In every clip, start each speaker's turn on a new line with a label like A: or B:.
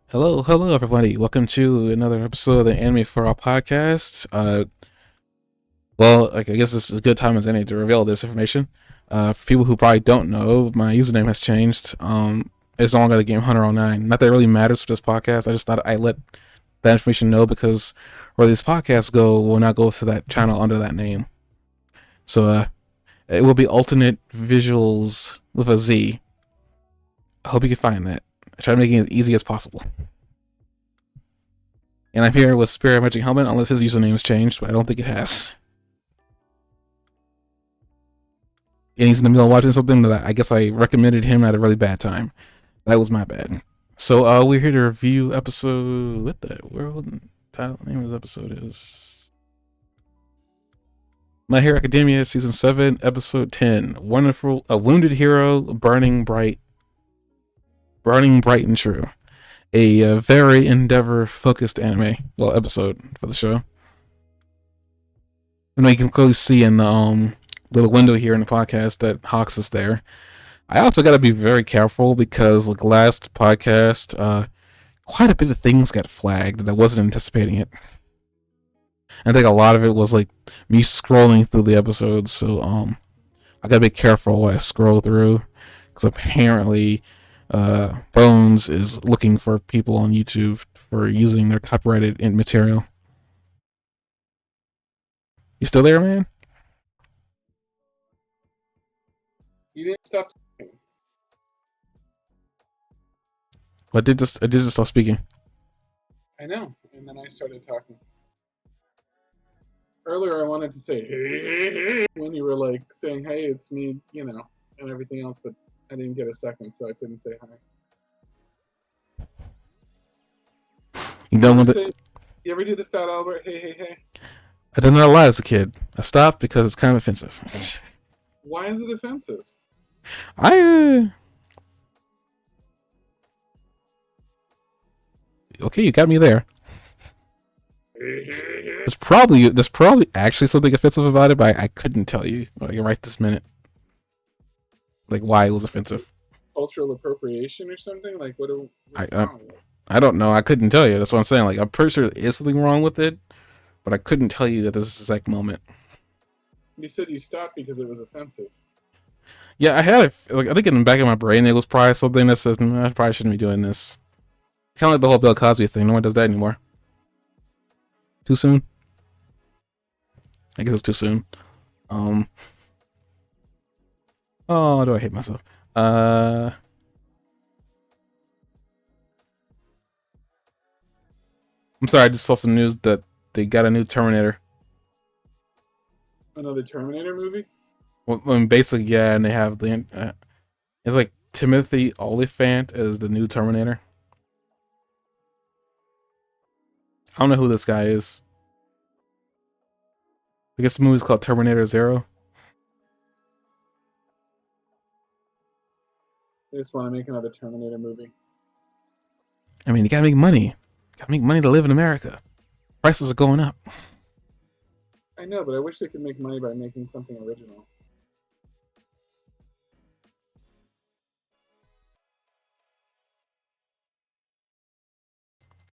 A: Hello, everybody. Welcome to another episode of the Anime4ALL podcast. I guess this is a good time as any to reveal this information. For people who probably don't know, my username has changed. It's no longer the Game Hunter 09. Not that it really matters for this podcast. I just thought I let that information know because where these podcasts go will not go to that channel under that name. So, it will be alternate visuals with a Z. I hope you can find that. I try to make it as easy as possible. And I'm here with Spirit Magic Helmet, unless his username has changed, but I don't think it has. And he's in the middle of watching something that I guess I recommended him at a really bad time. That was my bad. So we're here to review episode... What the world title name of this episode is? My Hero Academia, Season 7, Episode 10. Wonderful... A Wounded Hero, Burning bright and true. A very Endeavor-focused episode for the show. And you can clearly see in the little window here in the podcast that Hawks is there. I also got to be very careful because, like last podcast, quite a bit of things got flagged and I wasn't anticipating it. I think a lot of it was like me scrolling through the episodes, so I gotta be careful what I scroll through because apparently Bones is looking for people on YouTube for using their copyrighted material. You still there, man?
B: You didn't stop.
A: I did just stop speaking.
B: I know, and then I started talking. Earlier, I wanted to say hey when you were like saying hey, it's me, and everything else, but I didn't get a second, so I couldn't say hi.
A: You done with it?
B: You ever do the Fat Albert? Hey.
A: I did not lie as a kid. I stopped because it's kind of offensive.
B: Why is it offensive?
A: Okay, you got me there. There's probably actually something offensive about it, but I couldn't tell you right this minute. Like why it was offensive.
B: Cultural appropriation or something? Like what's
A: wrong? I don't know. I couldn't tell you. That's what I'm saying. Like I'm pretty sure there is something wrong with it, but I couldn't tell you at this exact moment.
B: You said you stopped because it was offensive.
A: Yeah, I had I think in the back of my brain it was probably something that says I probably shouldn't be doing this. Kind of like the whole Bill Cosby thing. No one does that anymore. Too soon? I guess it's too soon. Oh, do I hate myself? I'm sorry, I just saw some news that they got a new Terminator.
B: Another Terminator movie?
A: Well, basically, yeah, and they have the... it's like Timothy Olyphant as the new Terminator. I don't know who this guy is. I guess the movie's called Terminator Zero.
B: They just want to make another Terminator movie.
A: I mean, you gotta make money. You gotta make money to live in America. Prices are going up.
B: I know, but I wish they could make money by making something original.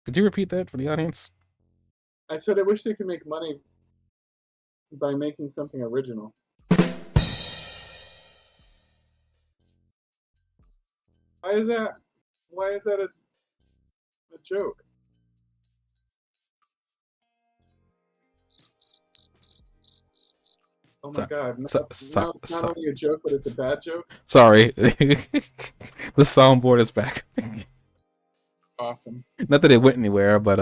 A: Could you repeat that for the audience?
B: I said I wish they could make money by making something original. Why is that a joke? Oh my god, not only a joke, but it's a bad joke?
A: Sorry. The soundboard is back.
B: Awesome.
A: Not that it went anywhere, but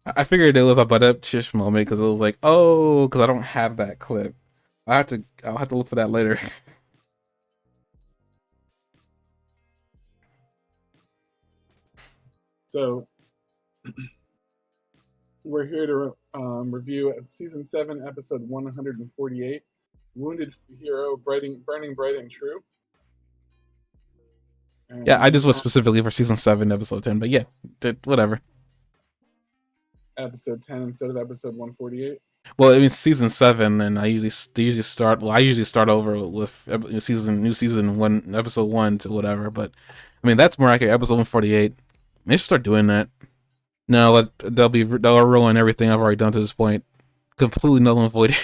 A: I figured it was a butt up chish moment because it was like, oh, because I don't have that clip. I'll have to look for that later.
B: So we're here to review season 7, episode 148, Wounded Hero, Burning Bright and True.
A: And yeah, I just was specifically for season 7, episode 10, but yeah, whatever.
B: Episode 10 instead of episode 148.
A: Well, I mean season 7, and I usually start over with new season 1, episode 1 to whatever. But I mean that's more accurate. Episode 148. They should start doing that. No, they'll ruin everything I've already done to this point. Completely null and void.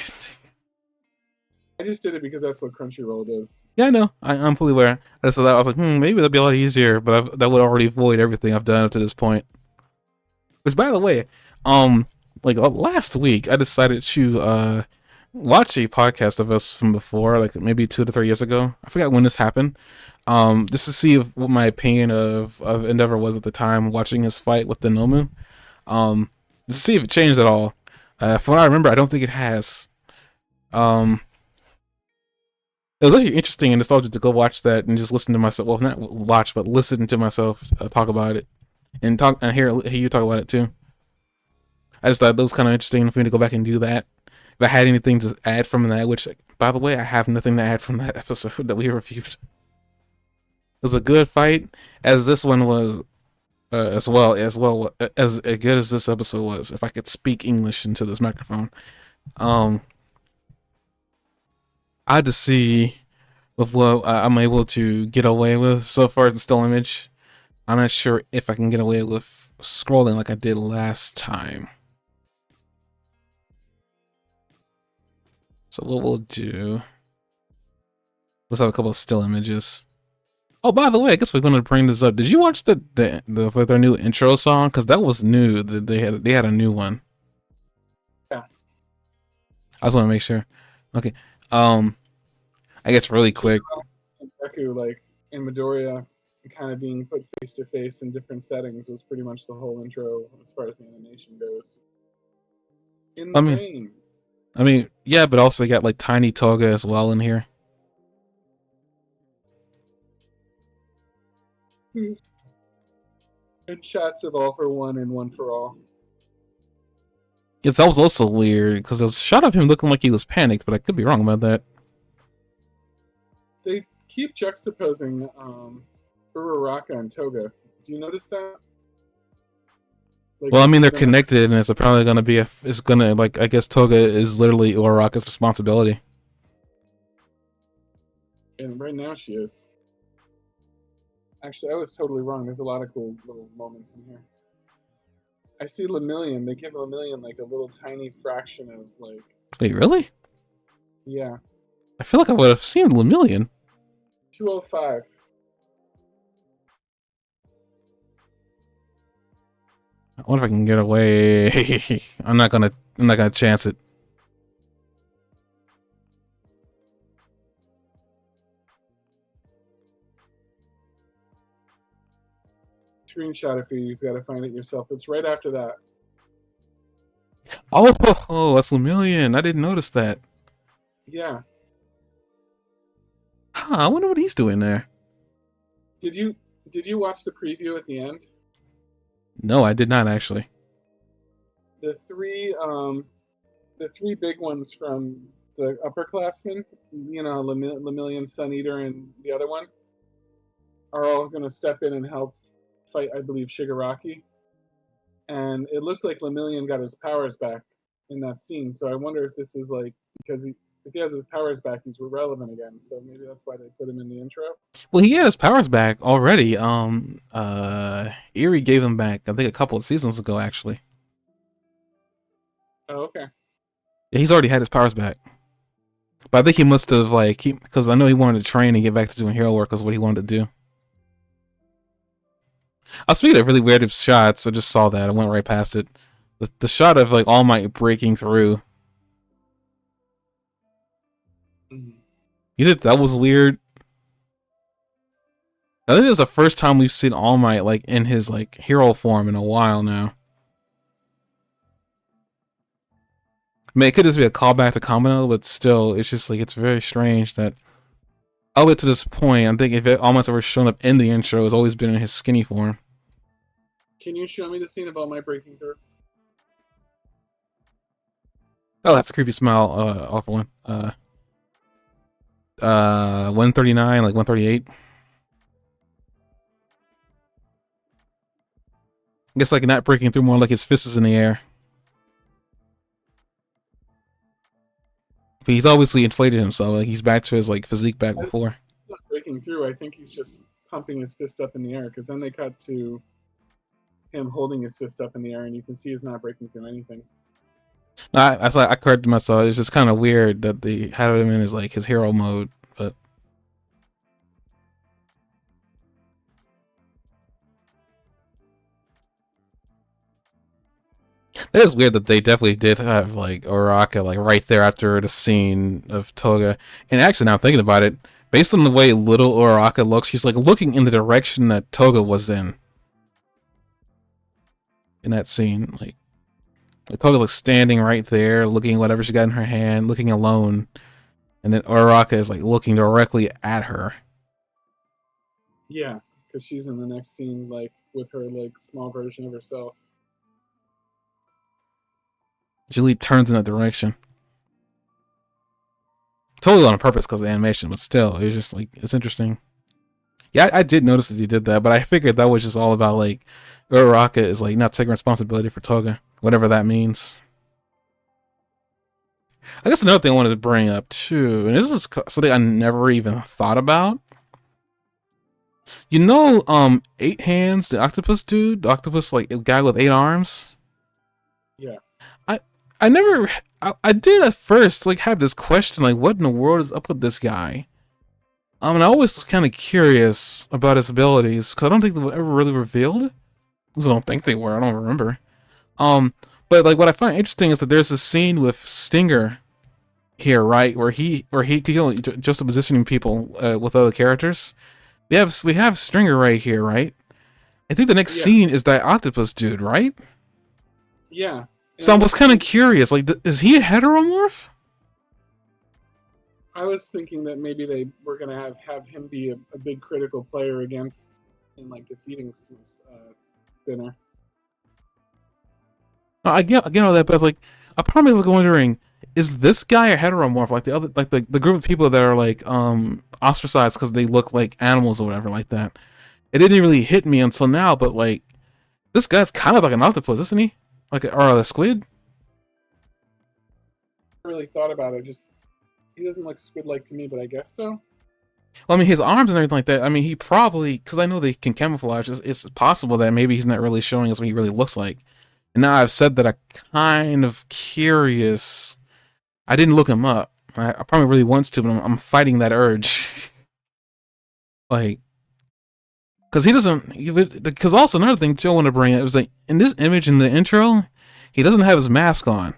B: I just did it because that's what Crunchyroll does.
A: Yeah, I know. I'm fully aware. So that I was like, maybe that'd be a lot easier, but that would already void everything I've done up to this point. Which, by the way, like last week, I decided to watch a podcast of us from before, like maybe 2 to 3 years ago. I forgot when this happened. Just to see what my opinion of Endeavor was at the time watching his fight with the Nomu. To see if it changed at all. From what I remember, I don't think it has. Um, it was actually interesting and nostalgic to go watch that and just listen to myself. Well, not watch, but listen to myself talk about it and hear you talk about it too. I just thought that was kind of interesting for me to go back and do that. If I had anything to add from that, which, by the way, I have nothing to add from that episode that we reviewed. It was a good fight, as this one was, as well as good as this episode was. If I could speak English into this microphone, I had to see with what I'm able to get away with so far as the still image. I'm not sure if I can get away with scrolling like I did last time. So what we'll do, let's have a couple of still images. Oh, by the way, I guess we're gonna bring this up. Did you watch their new intro song? Because that was new. They had a new one.
B: Yeah.
A: I just want to make sure. Okay. I guess really quick.
B: Deku, like in Midoriya, kind of being put face to face in different settings was pretty much the whole intro as far as the animation goes. In the rain.
A: I mean, yeah, but also you got like Tiny Toga as well in here.
B: And shots of All for One and One for All.
A: Yeah, that was also weird because there was a shot of him looking like he was panicked, but I could be wrong about that.
B: They keep juxtaposing Uraraka and Toga. Do you notice that?
A: Like, well, I mean, they're connected, and it's probably gonna be it's gonna, like, I guess Toga is literally Uraraka's responsibility.
B: And right now she is. Actually, I was totally wrong. There's a lot of cool little moments in here. I see Lemillion. They give Lemillion like a little tiny fraction of like.
A: Wait, really?
B: Yeah.
A: I feel like I would have seen Lemillion.
B: 205.
A: I wonder if I can get away. I'm not gonna chance it.
B: Screenshot it for you. You've got to find it yourself. It's right after that.
A: Oh, that's Lemillion. I didn't notice that.
B: Yeah.
A: Huh, I wonder what he's doing there.
B: Did you watch the preview at the end?
A: No, I did not actually.
B: The three big ones from the upperclassmen, you know, Lemillion, Sun Eater, and the other one, are all going to step in and help fight, I believe, Shigaraki. And it looked like Lemillion got his powers back in that scene. So I wonder if this is like, because if he has his powers back, he's relevant again. So maybe that's why they put him in the intro.
A: Well, he had his powers back already. Eerie gave him back, I think, a couple of seasons ago, actually.
B: Oh, okay.
A: Yeah, he's already had his powers back. But I think he must have, like, because I know he wanted to train and get back to doing hero work is what he wanted to do. Speaking of really weird shots, I just saw that. I went right past it. The shot of, like, All Might breaking through.
B: Mm-hmm.
A: You think that was weird? I think it's the first time we've seen All Might, like, in his, like, hero form in a while now. I mean, it could just be a callback to Kamino, but still, it's just, like, it's very strange that all the way to this point, I'm thinking if All Might's ever shown up in the intro, it's always been in his skinny form.
B: Can you show me the scene of All Might breaking through?
A: Oh, that's a creepy smile, awful one. 139, like 138. I guess like not breaking through, more like his fist is in the air. But he's obviously inflated himself. Like he's back to his like physique back before.
B: He's not breaking through. I think he's just pumping his fist up in the air because then they cut to him holding his fist up in the air, and you can see he's not breaking through anything.
A: No, I corrected myself. It's just kind of weird that they had him in his like his hero mode, but it is weird that they definitely did have like Uraraka like right there after the scene of Toga. And actually, now thinking about it, based on the way little Uraraka looks, he's like looking in the direction that Toga was in that scene. Like Toga's like standing right there, looking at whatever she got in her hand, looking alone, and then Uraraka is like looking directly at her.
B: Yeah, because she's in the next scene, like with her like small version of herself.
A: Julie turns in that direction. Totally on purpose because of the animation, but still, it was just like it's interesting. Yeah, I did notice that he did that, but I figured that was just all about like Uraraka is like not taking responsibility for Toga, whatever that means. I guess another thing I wanted to bring up too, and this is something I never even thought about. You know, Eight Hands, the octopus dude, the octopus like guy with 8 arms.
B: Yeah.
A: I never, I did at first like have this question like, what in the world is up with this guy? And I always was kind of curious about his abilities because I don't think they were ever really revealed. I don't think they were. I don't remember. But like what I find interesting is that there's a scene with Stinger here, right, where he just positioning people with other characters. We have Stringer right here, right? I think the next scene is that octopus dude, right?
B: Yeah.
A: So I was kind of curious, like, is he a heteromorph?
B: I was thinking that maybe they were gonna have him be a big critical player against in like defeating Spinner.
A: No, I get all that, but it's like, I probably was wondering, is this guy a heteromorph? Like the other, like the group of people that are like ostracized because they look like animals or whatever like that. It didn't really hit me until now, but like, this guy's kind of like an octopus, isn't he? Like, or a squid?
B: I really thought about it. Just he doesn't look squid-like to me, but I guess so.
A: Well, I mean, his arms and everything like that. I mean, he probably, because I know they can camouflage. It's possible that maybe he's not really showing us what he really looks like. And now I've said that, I'm kind of curious. I didn't look him up. I probably really wants to, but I'm fighting that urge. Like, because he doesn't. Because also another thing too I want to bring up was like in this image in the intro, he doesn't have his mask on.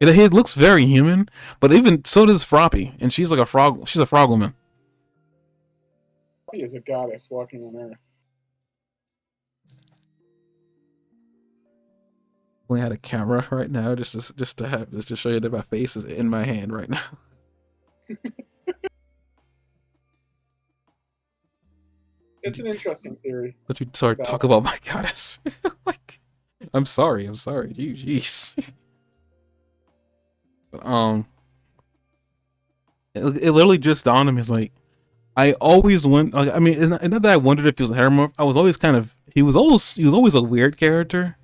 A: He looks very human, but even so does Froppy, and she's like a frog. She's a frog woman.
B: He is a goddess walking on Earth.
A: We had a camera right now just to show you that my face is in my hand right now.
B: It's an interesting theory.
A: Let you talk about my goddess. Like, I'm sorry. Jeez. But it literally just dawned on me. It's like I always went. Like, I mean, it's not that I wondered if he was a heteromorph. I was always kind of. He was always a weird character.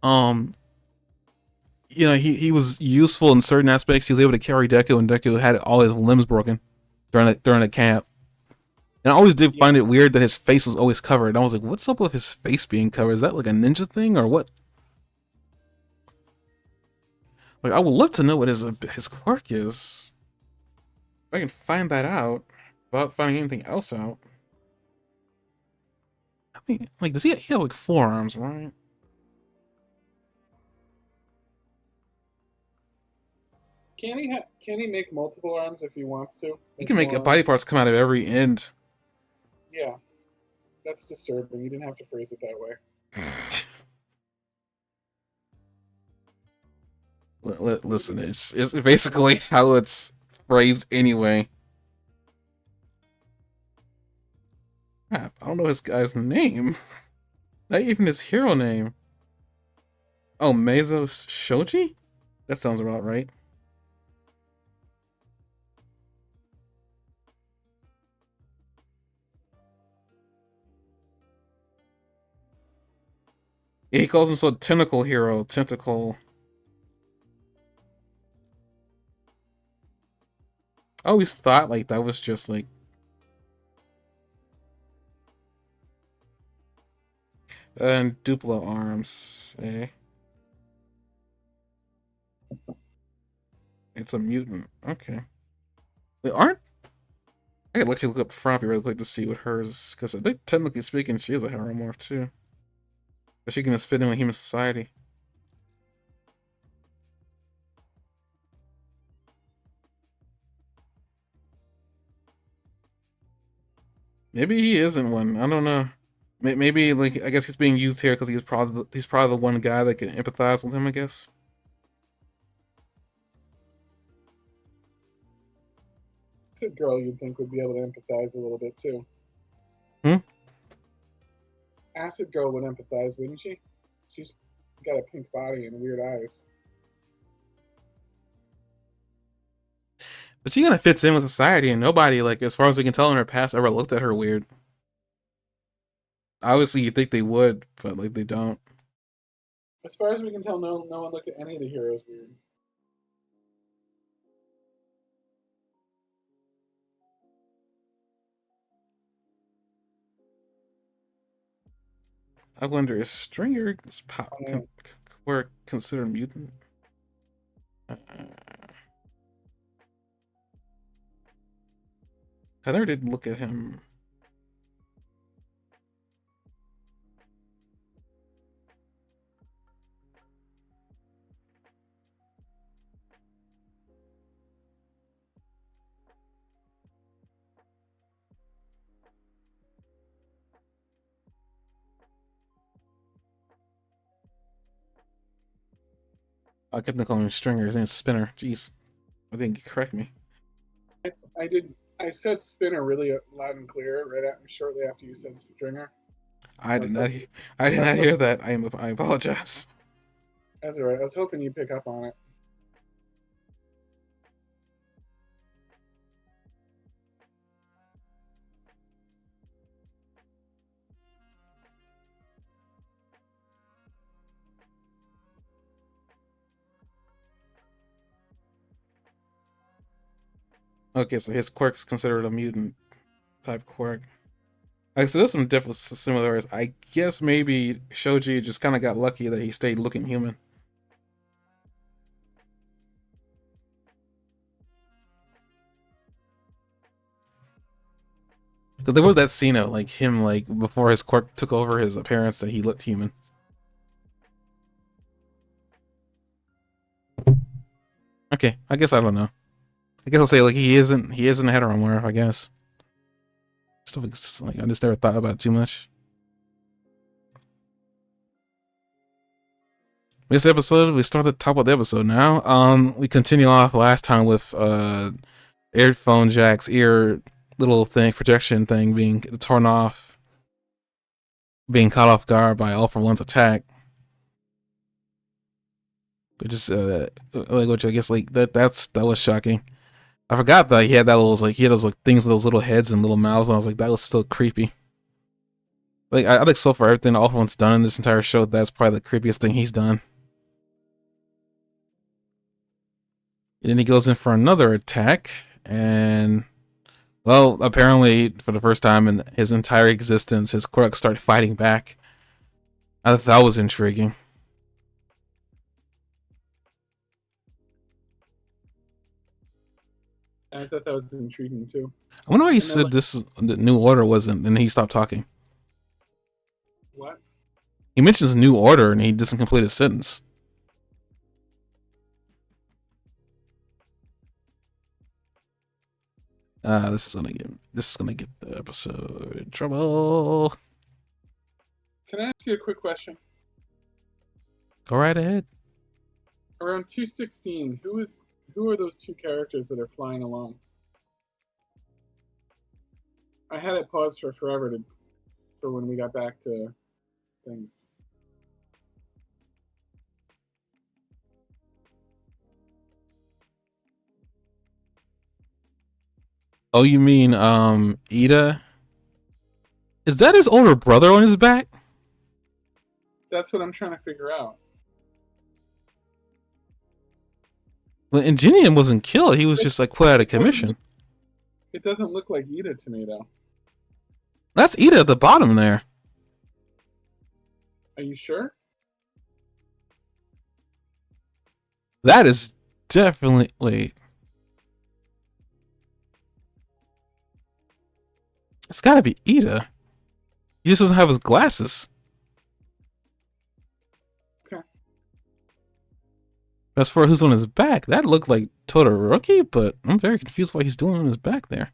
A: You know, he was useful in certain aspects. He was able to carry Deku, and Deku had all his limbs broken during the camp. And I always did find it weird that his face was always covered. I was like, what's up with his face being covered? Is that like a ninja thing or what? Like, I would love to know what his quirk is. If I can find that out without finding anything else out. I mean, like, does he have like 4 arms, right?
B: Can he make multiple arms if he wants to?
A: He can make body parts come out of every end.
B: Yeah, that's disturbing. You didn't have to phrase it that way.
A: Listen, it's basically how it's phrased anyway. Crap, I don't know this guy's name. Not even his hero name. Oh, Meizo Shoji? That sounds about right. Yeah, he calls himself Tentacle Hero. Tentacle. I always thought like that was just like. And Duplo arms. Eh? It's a mutant. Okay. Wait, aren't I could actually look up Froppy really quick to see what hers, because I think technically speaking, she is a heromorph too. But she can just fit in with human society. Maybe he isn't one. I don't know. Maybe like I guess he's being used here because he's probably the one guy that can empathize with him. I guess.
B: It's a girl you'd think would be able to empathize a little bit too.
A: Hmm.
B: Acid Girl would empathize, wouldn't she? She's got a pink body and weird eyes.
A: But she kind of fits in with society, and nobody, like, as far as we can tell in her past, ever looked at her weird. Obviously, you think they would, but like they don't.
B: As far as we can tell, no one looked at any of the heroes weird.
A: I wonder, is Stringer's were considered mutant? I never did look at him. I kept calling him Stringer. His name's Spinner. Jeez, I didn't correct me.
B: I did. I said Spinner really loud and clear shortly after you said Stringer.
A: I did not. I did not hear that. I apologize.
B: That's alright. I was hoping you'd pick up on it.
A: Okay, so his quirk's considered a mutant type quirk. Okay, so there's some different similarities. I guess maybe Shoji just kind of got lucky that he stayed looking human. Because there was that scene of like him, like before his quirk took over his appearance, that he looked human. Okay, I guess I don't know. I guess I'll say like he isn't a heteromorph. I guess. Stuff like I just never thought about it too much. This episode, we start at the top of the episode now. We continue off last time with earphone jack's ear little thing projection thing being torn off, being caught off guard by All For One's attack. Which is which I guess like that was shocking. I forgot that he had those like things with those little heads and little mouths, and I was like, that was still creepy. Like I think so far everything All For One's done in this entire show, that's probably the creepiest thing he's done. And then he goes in for another attack, and well, apparently for the first time in his entire existence, his quirks start fighting back. I thought that was intriguing.
B: I thought that was intriguing too.
A: I wonder why he said the New Order wasn't, and he stopped talking.
B: What?
A: He mentions New Order, and he doesn't complete his sentence. This is gonna get the episode in trouble.
B: Can I ask you a quick question?
A: Go right ahead.
B: Around 216, who are those two characters that are flying along? I had it paused for forever for when we got back to things.
A: Oh, you mean Ida? Is that his older brother on his back?
B: That's what I'm trying to figure out.
A: Well, Ingenium wasn't killed. He was just like put out of commission.
B: It doesn't look like Ida to me though.
A: That's Ida at the bottom there.
B: Are you sure?
A: That is definitely wait. It's gotta be Ida. He just doesn't have his glasses.
B: Okay.
A: As for who's on his back, that looked like Todoroki, but I'm very confused what he's doing on his back there.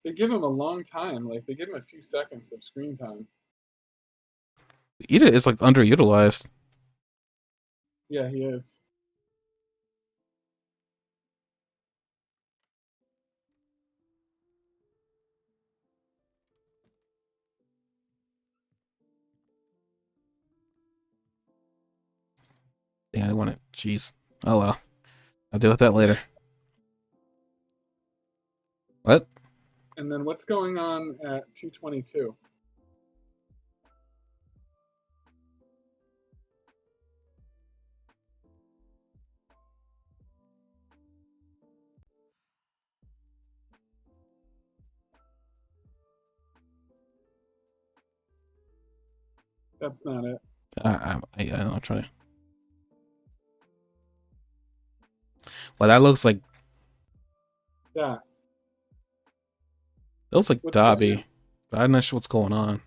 B: They give him a long time. Like, they give him a few seconds of screen time.
A: Ida is like underutilized.
B: Yeah, he is.
A: Yeah, I want it. Jeez. Oh well. I'll deal with that later. What?
B: And then what's going on at 222? That's not it.
A: I'll try. Well, that looks like
B: That. What's going on?
A: Dobby, but I'm not sure what's going on.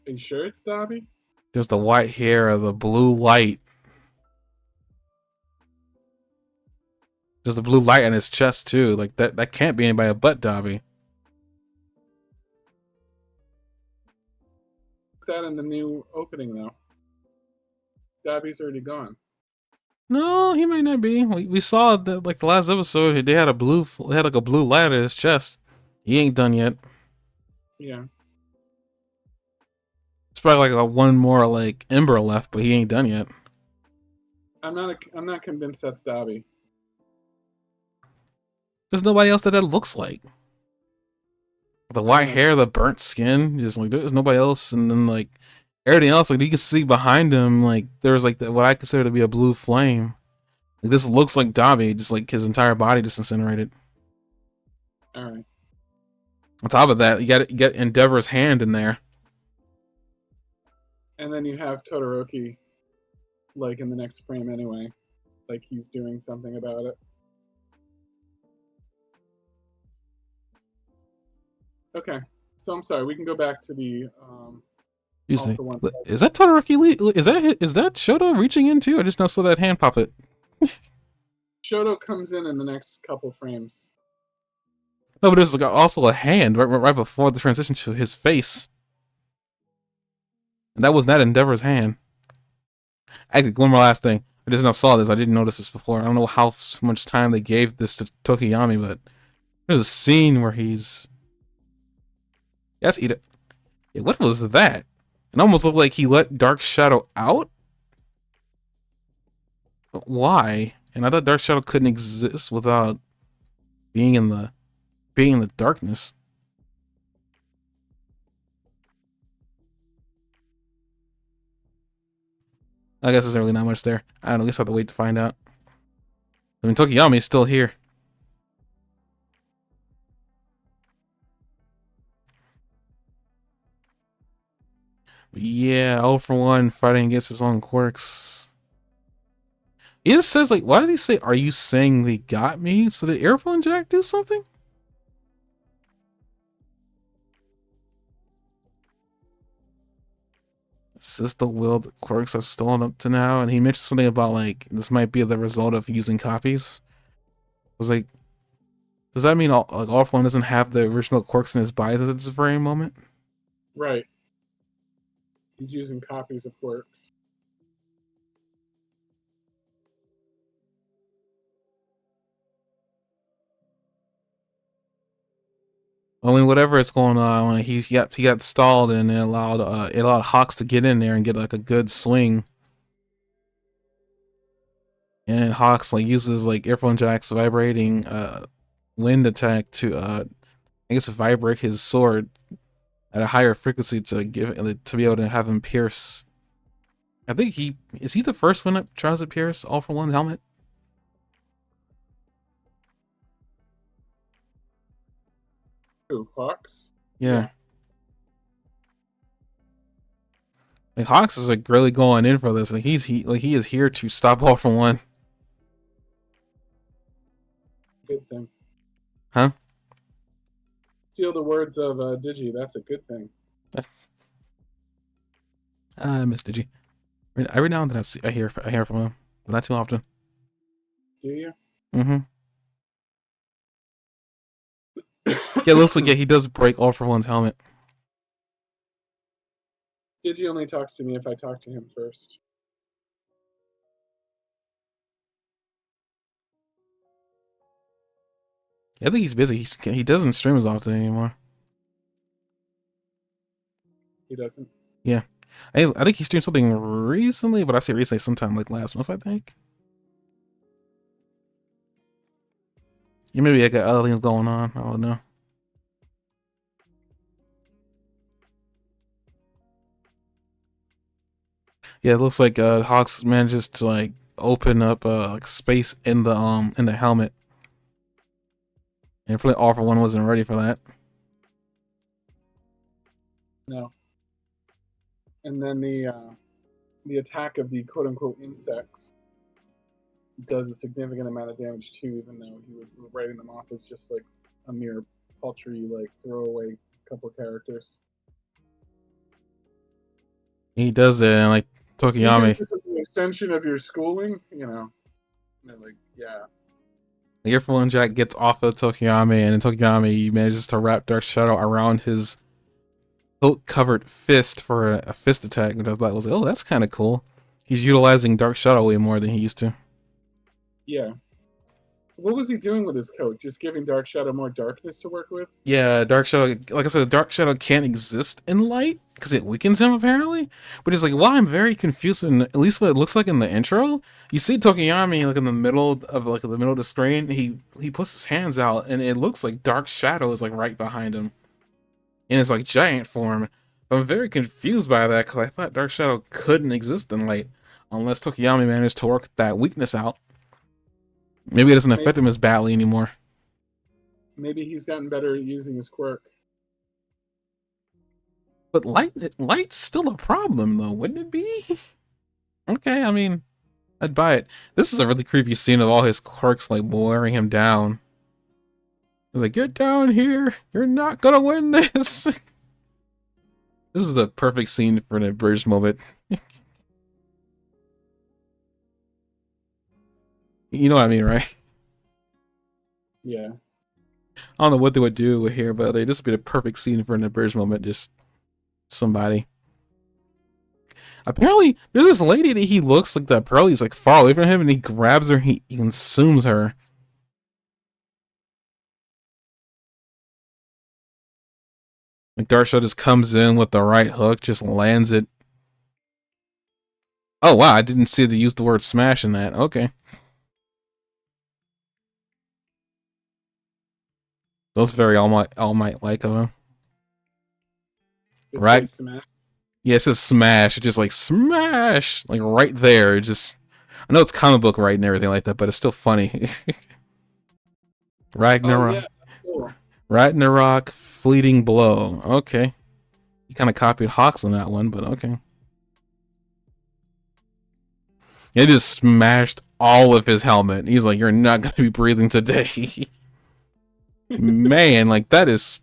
B: Are you sure it's Dobby?
A: There's the white hair, the blue light. There's the blue light on his chest too. Like that can't be anybody but Dobby.
B: Put that in the new opening though. Dobby's already gone.
A: No, he might not be. We saw that like the last episode. They had a blue light on his chest. He ain't done yet.
B: Yeah.
A: It's probably like a one more like ember left, but he ain't done yet.
B: I'm not convinced that's Dobby.
A: There's nobody else that looks like. The white hair, the burnt skin, just like there's nobody else, and then like everything else, like you can see behind him, like there's like what I consider to be a blue flame. Like, this looks like Dobby, just like his entire body just incinerated.
B: All right.
A: On top of that, you got Endeavor's hand in there.
B: And then you have Todoroki, like in the next frame anyway, like he's doing something about it. Okay, so I'm sorry. We can go back to the.
A: Excuse me. Is that Todoroki? Is that Shoto reaching in too? I just now saw that hand pop it.
B: Shoto comes in the next couple frames.
A: No, but there's also a hand right before the transition to his face, and that was not Endeavor's hand. Actually, one more last thing. I just now saw this. I didn't notice this before. I don't know how much time they gave this to Tokiyami, but there's a scene where he's. Yes, Ida. Yeah, what was that? It almost looked like he let Dark Shadow out. But why? And I thought Dark Shadow couldn't exist without being in the darkness. I guess there's really not much there. I don't know. I guess I have to wait to find out. I mean, Tokiyami's still here. But yeah, 0 for 1 fighting against his own quirks. He just says, like, why does he say, "Are you saying they got me?" So did Earphone Jack do something? Is this the will that quirks have stolen up to now? And he mentioned something about, like, this might be the result of using copies. I was like, does that mean all for 1 doesn't have the original quirks in his bias at this very moment?
B: Right. He's using copies of quirks.
A: I mean, whatever is going on, he got stalled, and it allowed Hawks to get in there and get like a good swing. And Hawks like uses like Earphone Jack's vibrating wind attack to I guess vibrate his sword at a higher frequency to be able to have him pierce. I think he the first one that tries to pierce 0 for 1's helmet.
B: Who, Hawks?
A: Yeah. Like Hawks is like really going in for this. Like he is here to stop All for One.
B: Good thing.
A: Huh?
B: Steal the words of Digi. That's a good thing.
A: I miss Digi. Every now and then I hear from him, but not too often.
B: Do you?
A: Mm-hmm. Yeah, it looks like he does break All for One's helmet.
B: Digi only talks to me if I talk to him first.
A: Yeah, I think he's busy. He doesn't stream as often anymore.
B: He doesn't.
A: Yeah, I think he streamed something recently, but I say recently sometime like last month, I think. Yeah, maybe I got other things going on. I don't know. Yeah, it looks like Hawks manages to like open up like space in the helmet, and probably All for One wasn't ready for that.
B: No. And then the attack of the quote unquote insects does a significant amount of damage too, even though he was writing them off as just like a mere paltry like throwaway couple characters.
A: He does it, and like
B: You think
A: Tokiyami,
B: this is an extension of your schooling? You know, they're like, yeah.
A: the Earful Jack gets off of Tokiyami, and then Tokiyami manages to wrap Dark Shadow around his coat-covered fist for a fist attack, which I thought was like, oh, that's kind of cool. He's utilizing Dark Shadow way more than he used to.
B: Yeah. What was he doing with his coat? Just giving Dark Shadow more darkness to work with?
A: Yeah, Dark Shadow, like I said, Dark Shadow can't exist in light because it weakens him apparently. But it's like, well, I'm very confused. And at least what it looks like in the intro, you see Tokiyami like in the middle of the screen. He puts his hands out, and it looks like Dark Shadow is like right behind him in his like giant form. I'm very confused by that because I thought Dark Shadow couldn't exist in light unless Tokiyami managed to work that weakness out. Maybe it doesn't affect him as badly anymore.
B: Maybe he's gotten better at using his quirk.
A: But light's still a problem though, wouldn't it be? Okay, I mean, I'd buy it. This is a really creepy scene of all his quirks like wearing him down. He's like, get down here, you're not gonna win this. This is the perfect scene for an abridged moment. You know what I mean, right?
B: Yeah.
A: I don't know what they would do here, but this would be the perfect scene for an abridged moment. Just somebody. Apparently, there's this lady that he looks like that Pearlie's like far away from him, and he grabs her, he consumes her. Like Darsha just comes in with the right hook, just lands it. Oh wow, I didn't see they use the word smash in that. Okay. That's very All Might like of him. Right?
B: Smash.
A: Yeah, it says smash. It's just like smash. Like right there. It just I know it's comic book right and everything like that, but it's still funny. Ragnarok.
B: Oh, yeah. Cool.
A: Ragnarok fleeting blow. Okay. He kind of copied Hawks on that one, but okay. He just smashed all of his helmet. He's like, you're not going to be breathing today. Man, like that is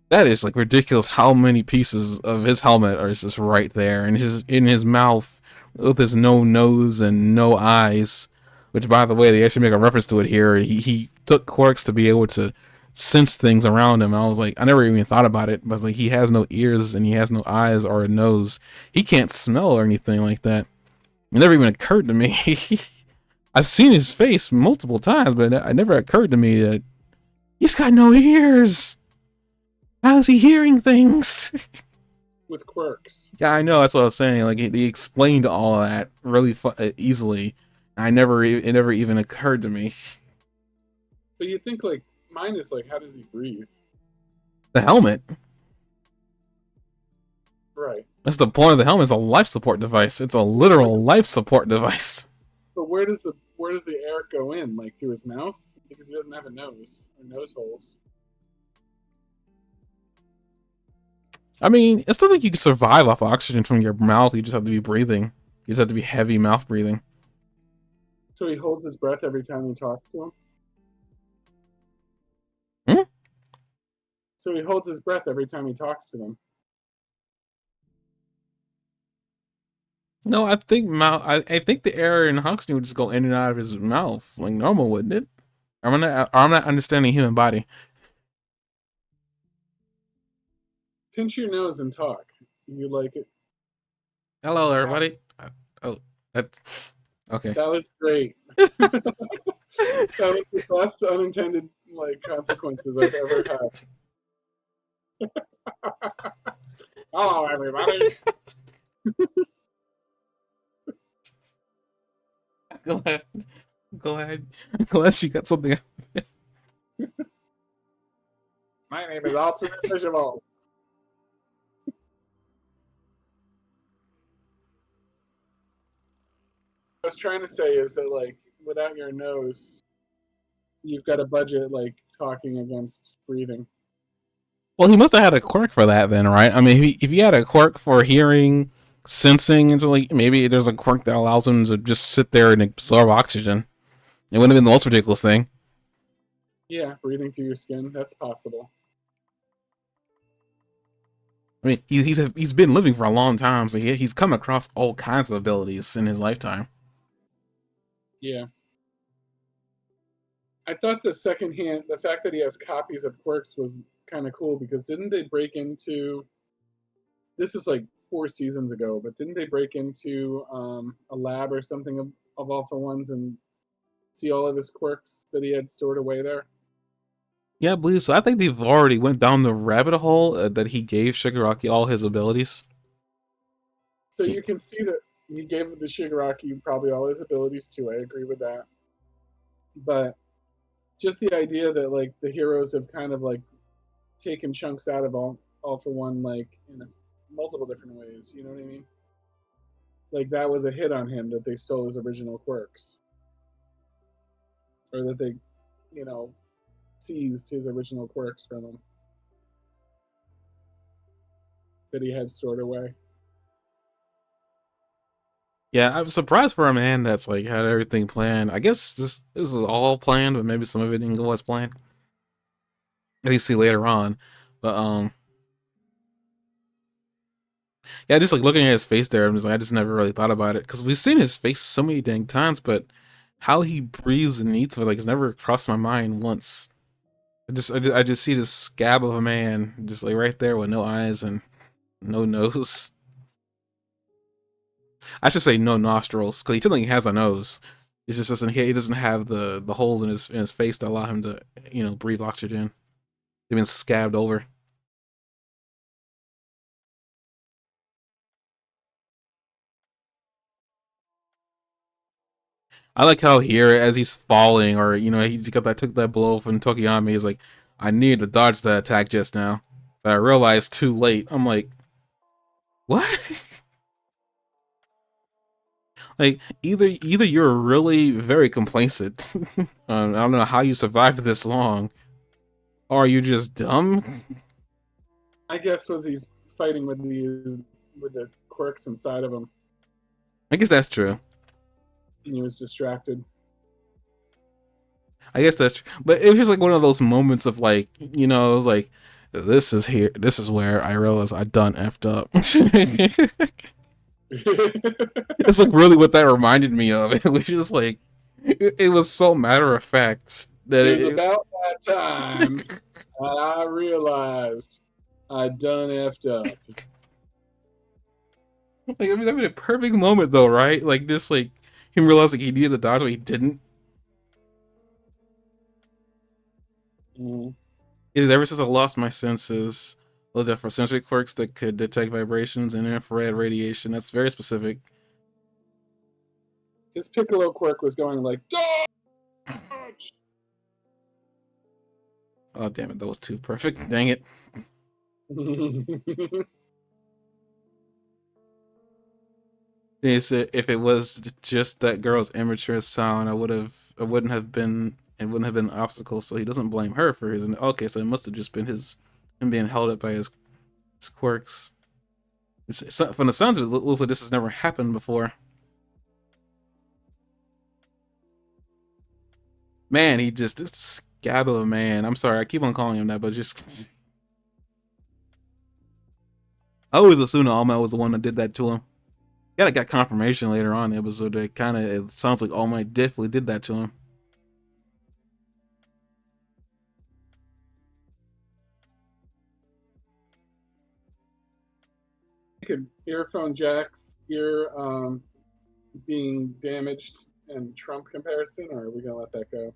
A: like ridiculous how many pieces of his helmet are just right there, and in his mouth with his no nose and no eyes, which by the way they actually make a reference to it here. He took quirks to be able to sense things around him, and I was like, I never even thought about it, but like he has no ears and he has no eyes or a nose. He can't smell or anything like that. It never even occurred to me. I've seen his face multiple times, but it never occurred to me that he's got no ears. How's he hearing things?
B: With quirks.
A: Yeah, I know. That's what I was saying. Like he explained all of that really easily. It never even occurred to me.
B: But you think like mine is like, how does he breathe?
A: The helmet.
B: Right.
A: That's the point of the helmet. It's a life support device. It's a literal life support device.
B: But where does the air go in? Like through his mouth? Because he doesn't have a nose or nose holes.
A: I mean, I still think you can survive off oxygen from your mouth. You just have to be breathing. You just have to be heavy mouth breathing.
B: So he holds his breath every time he talks to him.
A: Hmm?
B: So he holds his breath every time he talks to them.
A: No, I think I think the air in oxygen would just go in and out of his mouth like normal, wouldn't it? I'm not understanding human body.
B: Pinch your nose and talk. You like it?
A: Hello, everybody. Oh, that's okay.
B: That was great. That was the best unintended consequences I've ever had. Hello, everybody.
A: Glad, glad, glad she got something.
B: My name is Alternate Visual. I was trying to say is that without your nose, you've got a budget talking against breathing.
A: Well, he must have had a quirk for that then, right? I mean, if he had a quirk for hearing, sensing, and so like maybe there's a quirk that allows him to just sit there and absorb oxygen. It wouldn't have been the most ridiculous thing.
B: Yeah, breathing through your skin, that's possible.
A: I mean, he's been living for a long time, so he's come across all kinds of abilities in his lifetime.
B: Yeah. I thought the fact that he has copies of quirks was kind of cool because didn't they break into, this is like 4 seasons ago, but didn't they break into a lab or something of All for Ones and see all of his quirks that he had stored away there?
A: Yeah, I believe so. I think they've already went down the rabbit hole that he gave Shigaraki all his abilities.
B: So you can see that he gave the Shigaraki probably all his abilities too. I agree with that. But just the idea that the heroes have kind of taken chunks out of all for one in multiple different ways. You know what I mean? Like that was a hit on him that they stole his original quirks, or that they, you know, seized his original quirks from him that he had stored away.
A: Yeah, I'm surprised for a man that's like had everything planned. I guess this is all planned, but maybe some of it didn't go as planned. As you see later on, but yeah, just like looking at his face there, I'm just like I just never really thought about it because we've seen his face so many dang times, but how he breathes and eats with it's never crossed my mind once. I just see this scab of a man just like right there with no eyes and no nose. I should say no nostrils because he technically has a nose. It's just doesn't he doesn't have the holes in his face to allow him to breathe oxygen. They've been scabbed over. I like how here as he's falling or he's got that took that blow from Tokiyami. He's like, I needed to dodge that attack just now, but I realized too late. I'm like, what? Like either you're really very complacent. I don't know how you survived this long, or are you just dumb?
B: I guess was he's fighting with the quirks inside of him,
A: I guess that's true.
B: and he was distracted.
A: I guess that's true. But it was just like one of those moments of like, it was like, this is here. This is where I realized I done effed up. It's like really what that reminded me of. It was just like, it was so matter of fact that
B: It was about that time that I realized I done effed up.
A: like I mean a perfect moment though, right? Like just like him realizing he needed to dodge, but he didn't.
B: Mm.
A: Is ever since I lost my senses, looked at for sensory quirks that could detect vibrations and infrared radiation. That's very specific.
B: His Piccolo quirk was going like dodge.
A: Oh damn it, that was too perfect. Dang it. They said if it was just that girl's immature sound, I wouldn't have been it wouldn't have been an obstacle. So he doesn't blame her for his. Okay, so it must have just been him being held up by his His quirks. From the sounds of it, it looks like this has never happened before. Man, he just a scab of a man. I'm sorry, I keep on calling him that, but just I always assumed All Might was the one that did that to him. Yeah, I got confirmation later on in the episode that it sounds like All Might definitely did that to him.
B: Could earphone jacks ear being damaged and Trump comparison, or are we gonna let that go?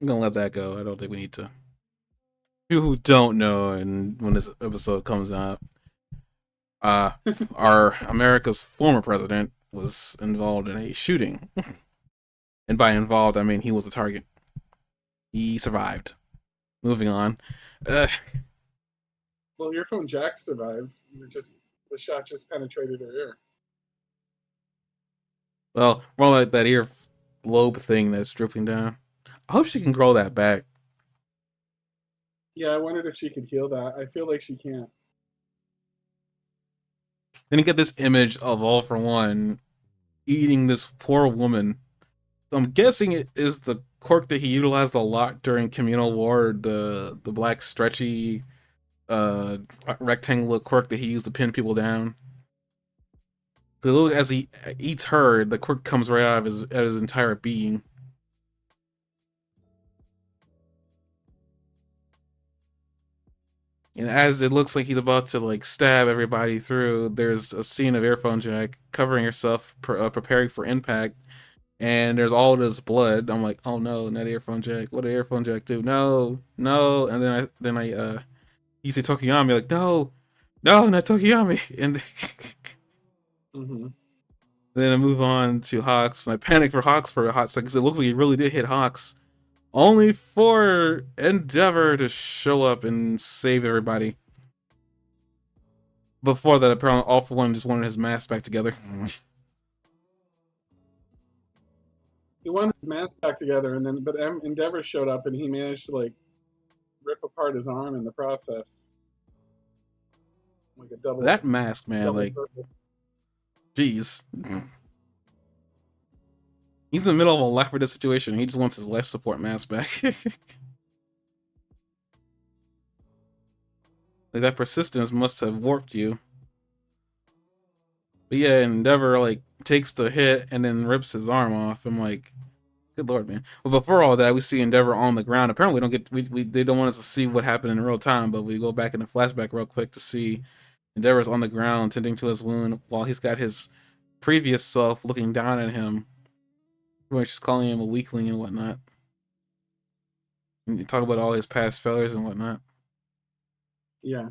A: I'm gonna let that go. I don't think we need to. People who don't know, and when this episode comes out, our America's former president was involved in a shooting, and by involved I mean he was a target. He survived. Moving on.
B: Well, earphone jack survived. The shot just penetrated her ear.
A: Well, more like that ear lobe thing that's dripping down. I hope she can grow that back.
B: Yeah, I wondered if she could heal that. I feel like she can't.
A: Then you get this image of All for One eating this poor woman. I'm guessing it is the quirk that he utilized a lot during Communal War, the black stretchy rectangular quirk that he used to pin people down. As he eats her, the quirk comes right out of his entire being. And as it looks like he's about to like stab everybody through, there's a scene of Earphone Jack covering herself, preparing for impact, and there's all this blood. I'm like, oh no, not Earphone Jack. What did Earphone Jack do? No, no. And then I you see Tokiyami like, no, no, not Tokiyami. And
B: Mm-hmm.
A: then I move on to Hawks, and I panic for Hawks for a hot second because it looks like he really did hit Hawks, only for Endeavor to show up and save everybody. Before that, apparently, All for One just wanted his mask back together.
B: He wanted his mask back together, but Endeavor showed up, and he managed to like rip apart his arm in the process, like a double.
A: That mask, man,
B: double
A: like,
B: purpose.
A: jeez. He's in the middle of a life or death situation. He just wants his life support mask back. Like, that persistence must have warped you. But yeah, Endeavor like takes the hit and then rips his arm off. I'm like, good lord, man. But before all that, we see Endeavor on the ground. Apparently, they don't want us to see what happened in real time, but we go back in the flashback real quick to see Endeavor's on the ground tending to his wound while he's got his previous self looking down at him, where she's calling him a weakling and whatnot. And you talk about all his past failures and whatnot.
B: Yeah.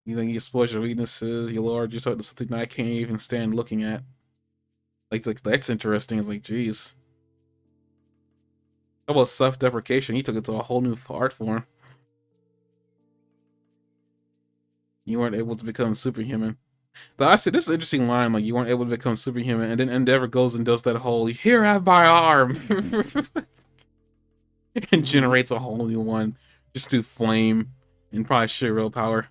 A: You think you exploit your weaknesses, you lowered yourself to something that I can't even stand looking at. Like that's interesting. It's like, geez. How about self-deprecation? He took it to a whole new art form. You weren't able to become superhuman. But I said this is an interesting line, like you weren't able to become superhuman, and then Endeavor goes and does that whole "here have my arm" and generates a whole new one just through flame and probably sheer willpower.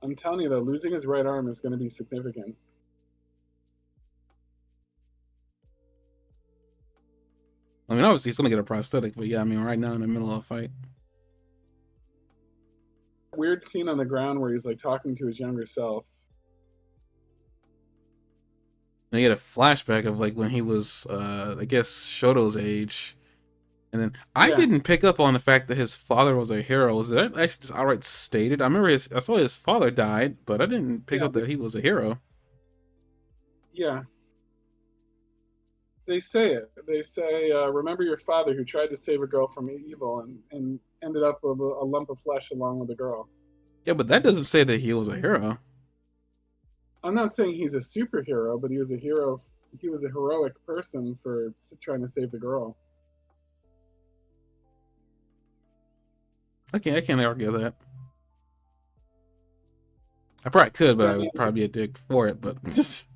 B: I'm telling you though, losing his right arm is going to be significant.
A: I mean, obviously he's gonna get a prosthetic, but yeah, I mean, right now in the middle of a fight.
B: Weird scene on the ground where he's like talking to his younger self.
A: And you get a flashback of like when he was, I guess, Shoto's age. And then I didn't pick up on the fact that his father was a hero. Was that actually just outright stated? I remember I saw his father died, but I didn't pick up that he was a hero.
B: Yeah. They say it. They say, remember your father who tried to save a girl from evil and ended up with a lump of flesh along with the girl.
A: Yeah, but that doesn't say that he was a hero.
B: I'm not saying he's a superhero, but he was a hero. He was a heroic person for trying to save the girl.
A: I can't argue that. I probably could, but
B: Yeah,
A: I would probably be a dick for it. But just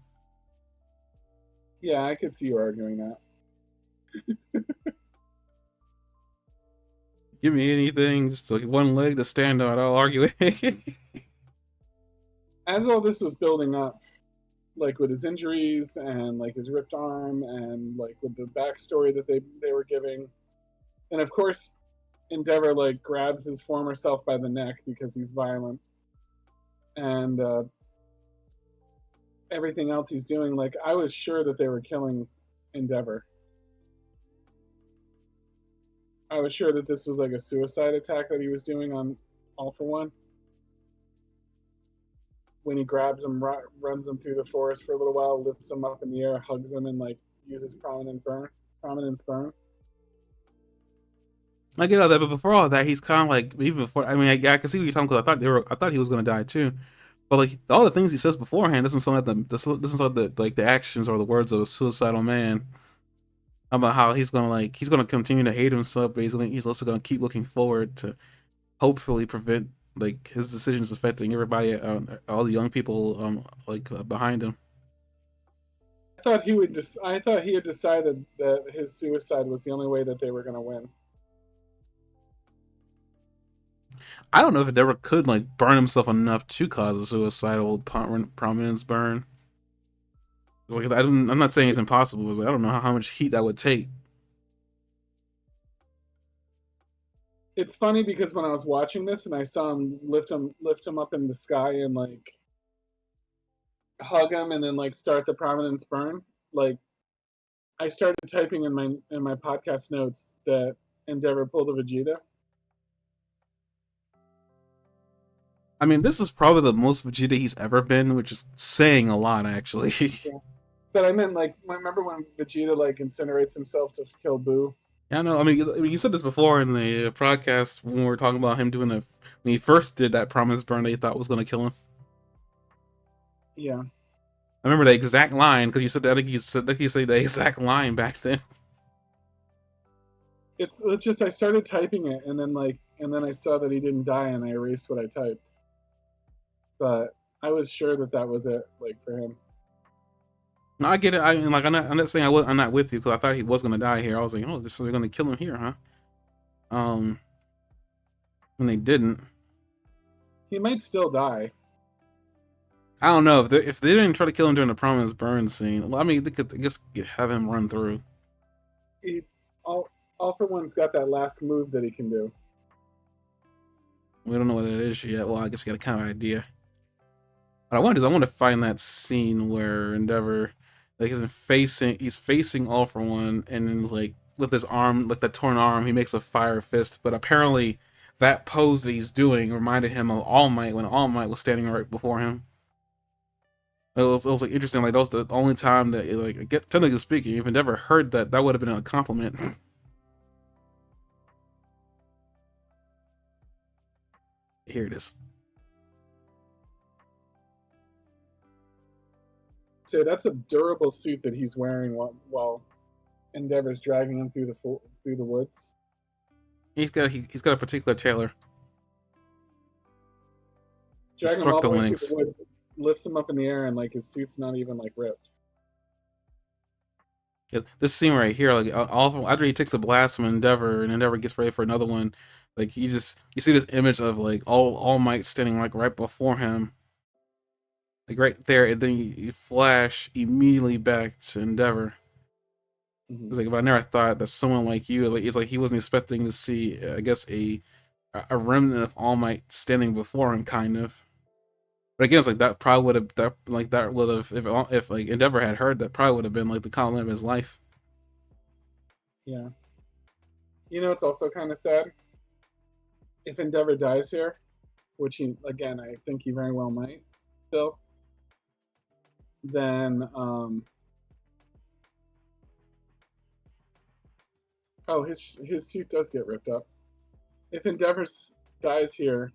B: yeah, I could see you arguing that.
A: give me anything, just like one leg to stand on. I'll argue it.
B: As all this was building up, like with his injuries and like his ripped arm and like with the backstory that they were giving, and of course, Endeavor like grabs his former self by the neck because he's violent, and everything else he's doing. Like I was sure that they were killing Endeavor. I was sure that this was like a suicide attack that he was doing on All for One. When he grabs him, runs him through the forest for a little while, lifts him up in the air, hugs him, and like uses prominence burn.
A: I get all that, but before all that, he's kind of like even before. I mean, I can see what you're talking about. I thought he was gonna die too, but like all the things he says beforehand doesn't sound like doesn't sound like the actions or the words of a suicidal man. About how he's gonna continue to hate himself, but he's also gonna keep looking forward to hopefully prevent like his decisions affecting everybody, all the young people, behind him.
B: I thought he had decided that his suicide was the only way that they were going to win.
A: I don't know if it ever could like burn himself enough to cause a suicidal prominence burn. It's like I'm not saying it's impossible. It's like, I don't know how much heat that would take.
B: It's funny because when I was watching this and I saw him lift him up in the sky and like hug him and then like start the prominence burn, like I started typing in my podcast notes that Endeavor pulled a Vegeta.
A: I mean, this is probably the most Vegeta he's ever been, which is saying a lot, actually.
B: Yeah. But I meant like remember when Vegeta like incinerates himself to kill Boo?
A: Yeah, no, I mean, you said this before in the podcast when we were talking about him doing when he first did that promise burn that he thought was going to kill him.
B: Yeah.
A: I remember the exact line because you said that. I think you said the exact line back then.
B: It's just I started typing it and then I saw that he didn't die and I erased what I typed. But I was sure that that was it, like for him.
A: No, I get it. I mean, like I'm not saying I'm not with you because I thought he was gonna die here. I was like, oh, they're gonna kill him here, huh? Um, when they didn't.
B: He might still die.
A: I don't know if they didn't try to kill him during the promise burn scene. Well, I mean, they could I guess have him run through.
B: He all for one's got that last move that he can do.
A: We don't know what that is yet. Well, I guess we got a kind of idea. What I want is I want to find that scene where Endeavor, like, he's facing All for One, and then like with his arm, like the torn arm, he makes a fire fist. But apparently, that pose that he's doing reminded him of All Might when All Might was standing right before him. It was like interesting. Like that was the only time that, technically speaking, if Endeavor heard that, that would have been a compliment. Here it is.
B: So that's a durable suit that he's wearing while Endeavor's dragging him through the woods.
A: He's got a particular tailor. He
B: Dragging him all
A: struck
B: the
A: the
B: way through
A: links.
B: the woods, lifts him up in the air, and like his suit's not even like ripped.
A: Yeah, this scene right here, like all after he takes a blast from Endeavor and Endeavor gets ready for another one, like you see this image of like All Might standing like right before him, like right there, and then you flash immediately back to Endeavor.
B: Mm-hmm.
A: It's like if I never thought that someone like you, it's like he wasn't expecting to see, I guess a remnant of All Might standing before him, kind of. But again, it's like that probably would have that would have if like Endeavor had heard that probably would have been like the compliment of his life.
B: Yeah. You know, it's also kind of sad if Endeavor dies here, which he again I think he very well might still. Then oh his suit does get ripped up. If Endeavor dies here,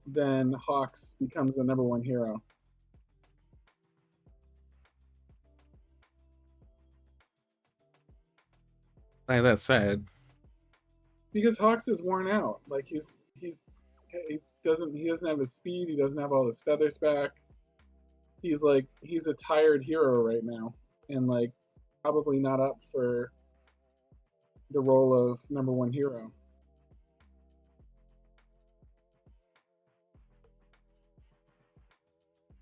B: then Hawks becomes the number one hero.
A: Like that's sad.
B: Because Hawks is worn out. Like he doesn't have his speed. He doesn't have all his feathers back. He's a tired hero right now, and like probably not up for the role of number one hero.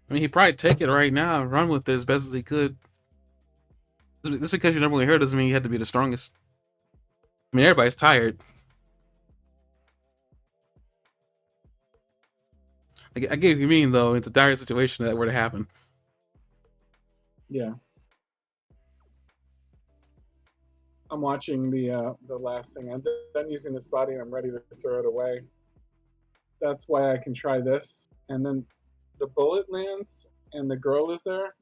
A: I mean, he'd probably take it right now and run with it as best as he could. Just because you're number one hero doesn't mean you have to be the strongest. I mean, everybody's tired. I get what you mean, though. It's a dire situation that were to happen.
B: Yeah. I'm watching the last thing. I'm done using this body and I'm ready to throw it away. That's why I can try this. And then the bullet lands and the girl is there.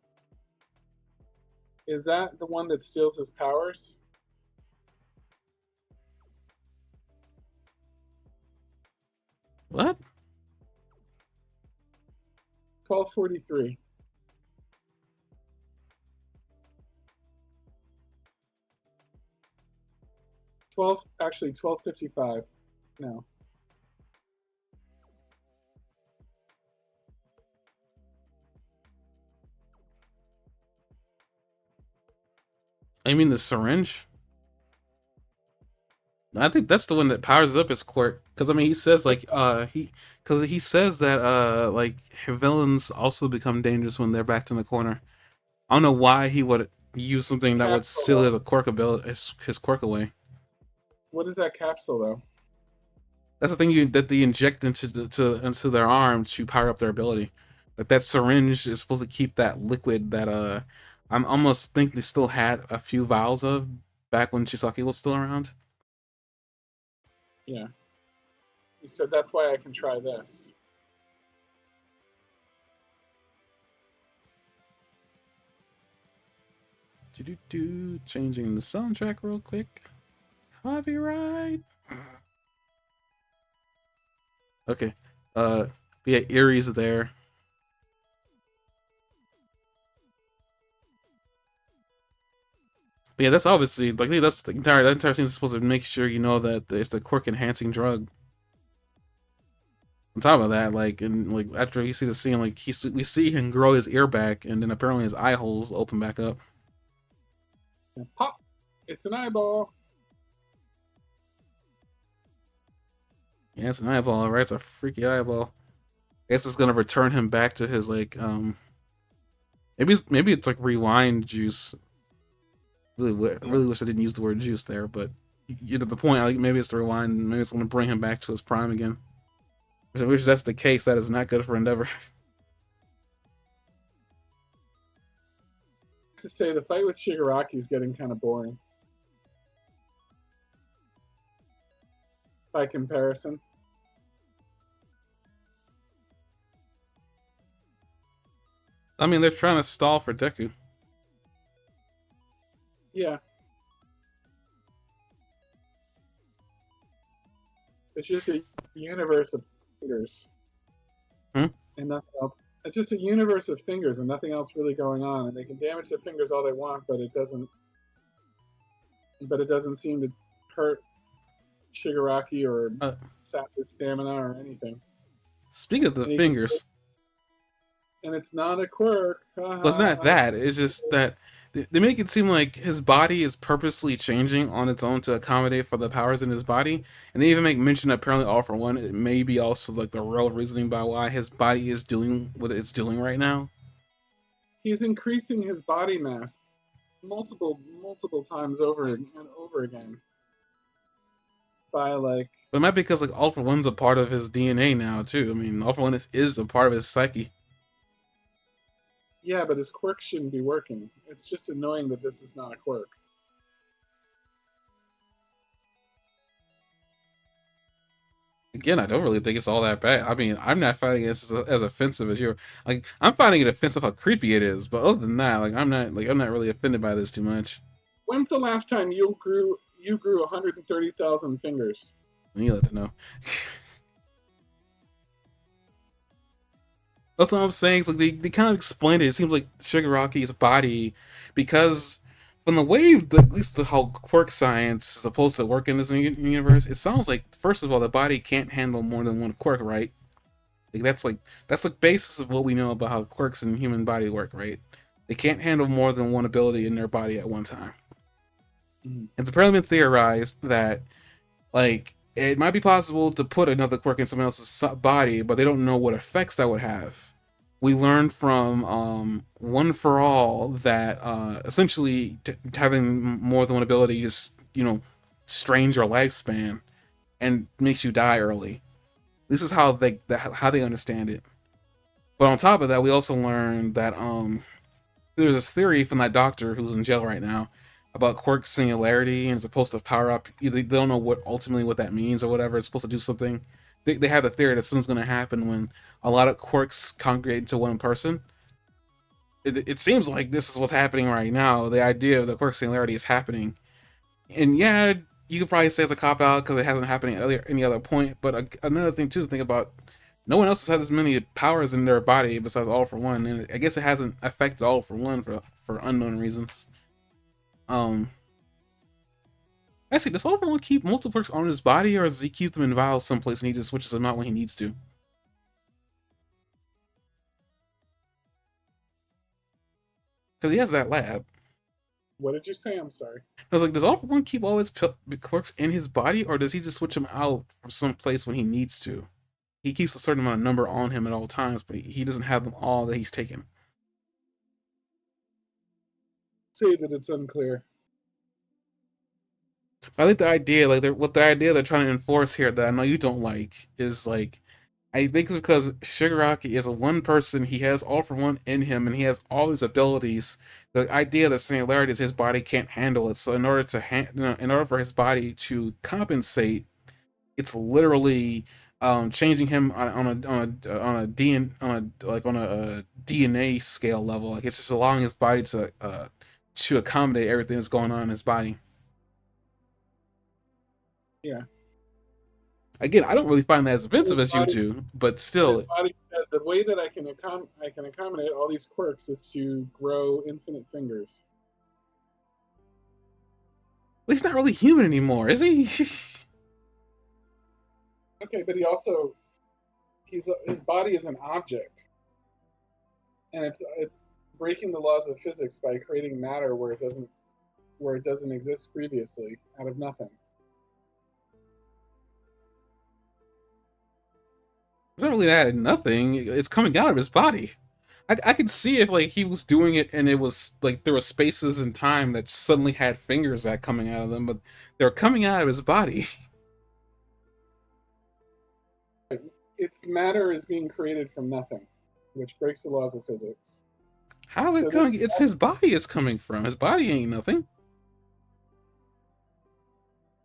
B: Is that the one that steals his powers?
A: What?
B: 1243. Actually 1255 now.
A: I mean, the syringe? I think that's the one that powers up his quirk. Because, I mean, he says, like, because he says that, like, villains also become dangerous when they're backed in the corner. I don't know why he would use something that would seal his quirk ability, his quirk away.
B: What is that capsule, though?
A: That's the thing that they inject into their arm to power up their ability. Like, that syringe is supposed to keep that liquid that, I'm almost think they still had a few vials of back when Chisaki was still around.
B: Yeah. He said that's why I can try this.
A: Changing the soundtrack real quick. Copyright. Okay. Yeah, Erie's there. But yeah, that's obviously like that's the entire thing is supposed to make sure you know that it's the quirk enhancing drug. On top of that, like, and like after you see the scene, like we see him grow his ear back, and then apparently his eye holes open back up.
B: And pop! It's an eyeball.
A: Yeah, it's an eyeball, right? It's a freaky eyeball. I guess it's gonna return him back to his like maybe it's like rewind juice. Really wish I didn't use the word juice there, but you to the point. Like maybe it's the rewind. Maybe it's gonna bring him back to his prime again. Which that's the case, that is not good for Endeavor.
B: To say the fight with Shigaraki is getting kind of boring. By comparison.
A: I mean, they're trying to stall for Deku.
B: Yeah. It's just a universe of fingers.
A: Hmm?
B: And nothing else. It's just a universe of fingers and nothing else really going on. And they can damage the fingers all they want, but it doesn't seem to hurt Shigaraki or sap his stamina or anything.
A: Speaking of the fingers.
B: And it's not a quirk.
A: Well, it's not that. It's just that they make it seem like his body is purposely changing on its own to accommodate for the powers in his body. And they even make mention that apparently All For One, it may be also like the real reasoning by why his body is doing what it's doing right now.
B: He's increasing his body mass multiple times over and over again. By like...
A: But it might be because like All For One's a part of his DNA now too. I mean, All For One is a part of his psyche.
B: Yeah, but his quirk shouldn't be working. It's just annoying that this is not a quirk.
A: Again, I don't really think it's all that bad. I mean, I'm not finding this as offensive as you're. Like, I'm finding it offensive how creepy it is. But other than that, like, I'm not really offended by this too much.
B: When's the last time you grew 130,000 fingers?
A: You let them know. That's what I'm saying. So they kind of explained it. It seems like Shigaraki's body, because from the way, at least how quirk science is supposed to work in this universe, it sounds like, first of all, the body can't handle more than one quirk, right? That's the basis of what we know about how quirks in the human body work, right? They can't handle more than one ability in their body at one time.
B: Mhm.
A: It's apparently been theorized that like it might be possible to put another quirk in someone else's body, but they don't know what effects that would have. We learned from One for All that essentially having more than one ability just strains your lifespan and makes you die early. This is how how they understand it. But on top of that, we also learned that there's this theory from that doctor who's in jail right now about quirk singularity, and it's supposed to power up. They don't know what that means or whatever. It's supposed to do something. They have a theory that something's going to happen when a lot of quirks congregate into one person. It seems like this is what's happening right now. The idea of the quirk singularity is happening, and yeah, you could probably say it's a cop out because it hasn't happened at any other point. But another thing too to think about, no one else has had as many powers in their body besides All for One, and I guess it hasn't affected All for One for unknown reasons. Um, Actually, does All for One keep multiple perks on his body, or does he keep them in vials someplace and he just switches them out when he needs to? Because he has that lab.
B: What did you say? I'm sorry.
A: I was like, does All for One keep all his quirks in his body, or does he just switch them out from someplace when he needs to? He keeps a certain amount of number on him at all times, but he doesn't have them all that he's taken.
B: Say that it's unclear.
A: I think the idea, what the idea they're trying to enforce here that I know you don't like is like, I think it's because Shigaraki is a one person. He has All for One in him, and he has all his abilities. The idea that singularity is his body can't handle it. So in order in order for his body to compensate, it's literally changing him on a DNA scale level. Like it's just allowing his body to accommodate everything that's going on in his body.
B: Yeah.
A: Again, I don't really find that as offensive
B: His
A: as you
B: body,
A: do, but
B: his
A: still,
B: body said the way that I can accommodate all these quirks is to grow infinite fingers.
A: well, he's not really human anymore, is he?
B: Okay, but his body is an object, and it's breaking the laws of physics by creating matter where it doesn't exist previously out of nothing.
A: It's not really that nothing. It's coming out of his body. I could see if like he was doing it and it was like there were spaces in time that suddenly had fingers that coming out of them, but they're coming out of his body.
B: Its matter is being created from nothing, which breaks the laws of physics.
A: How's it
B: So
A: coming? It's his body it's coming from. His body ain't nothing.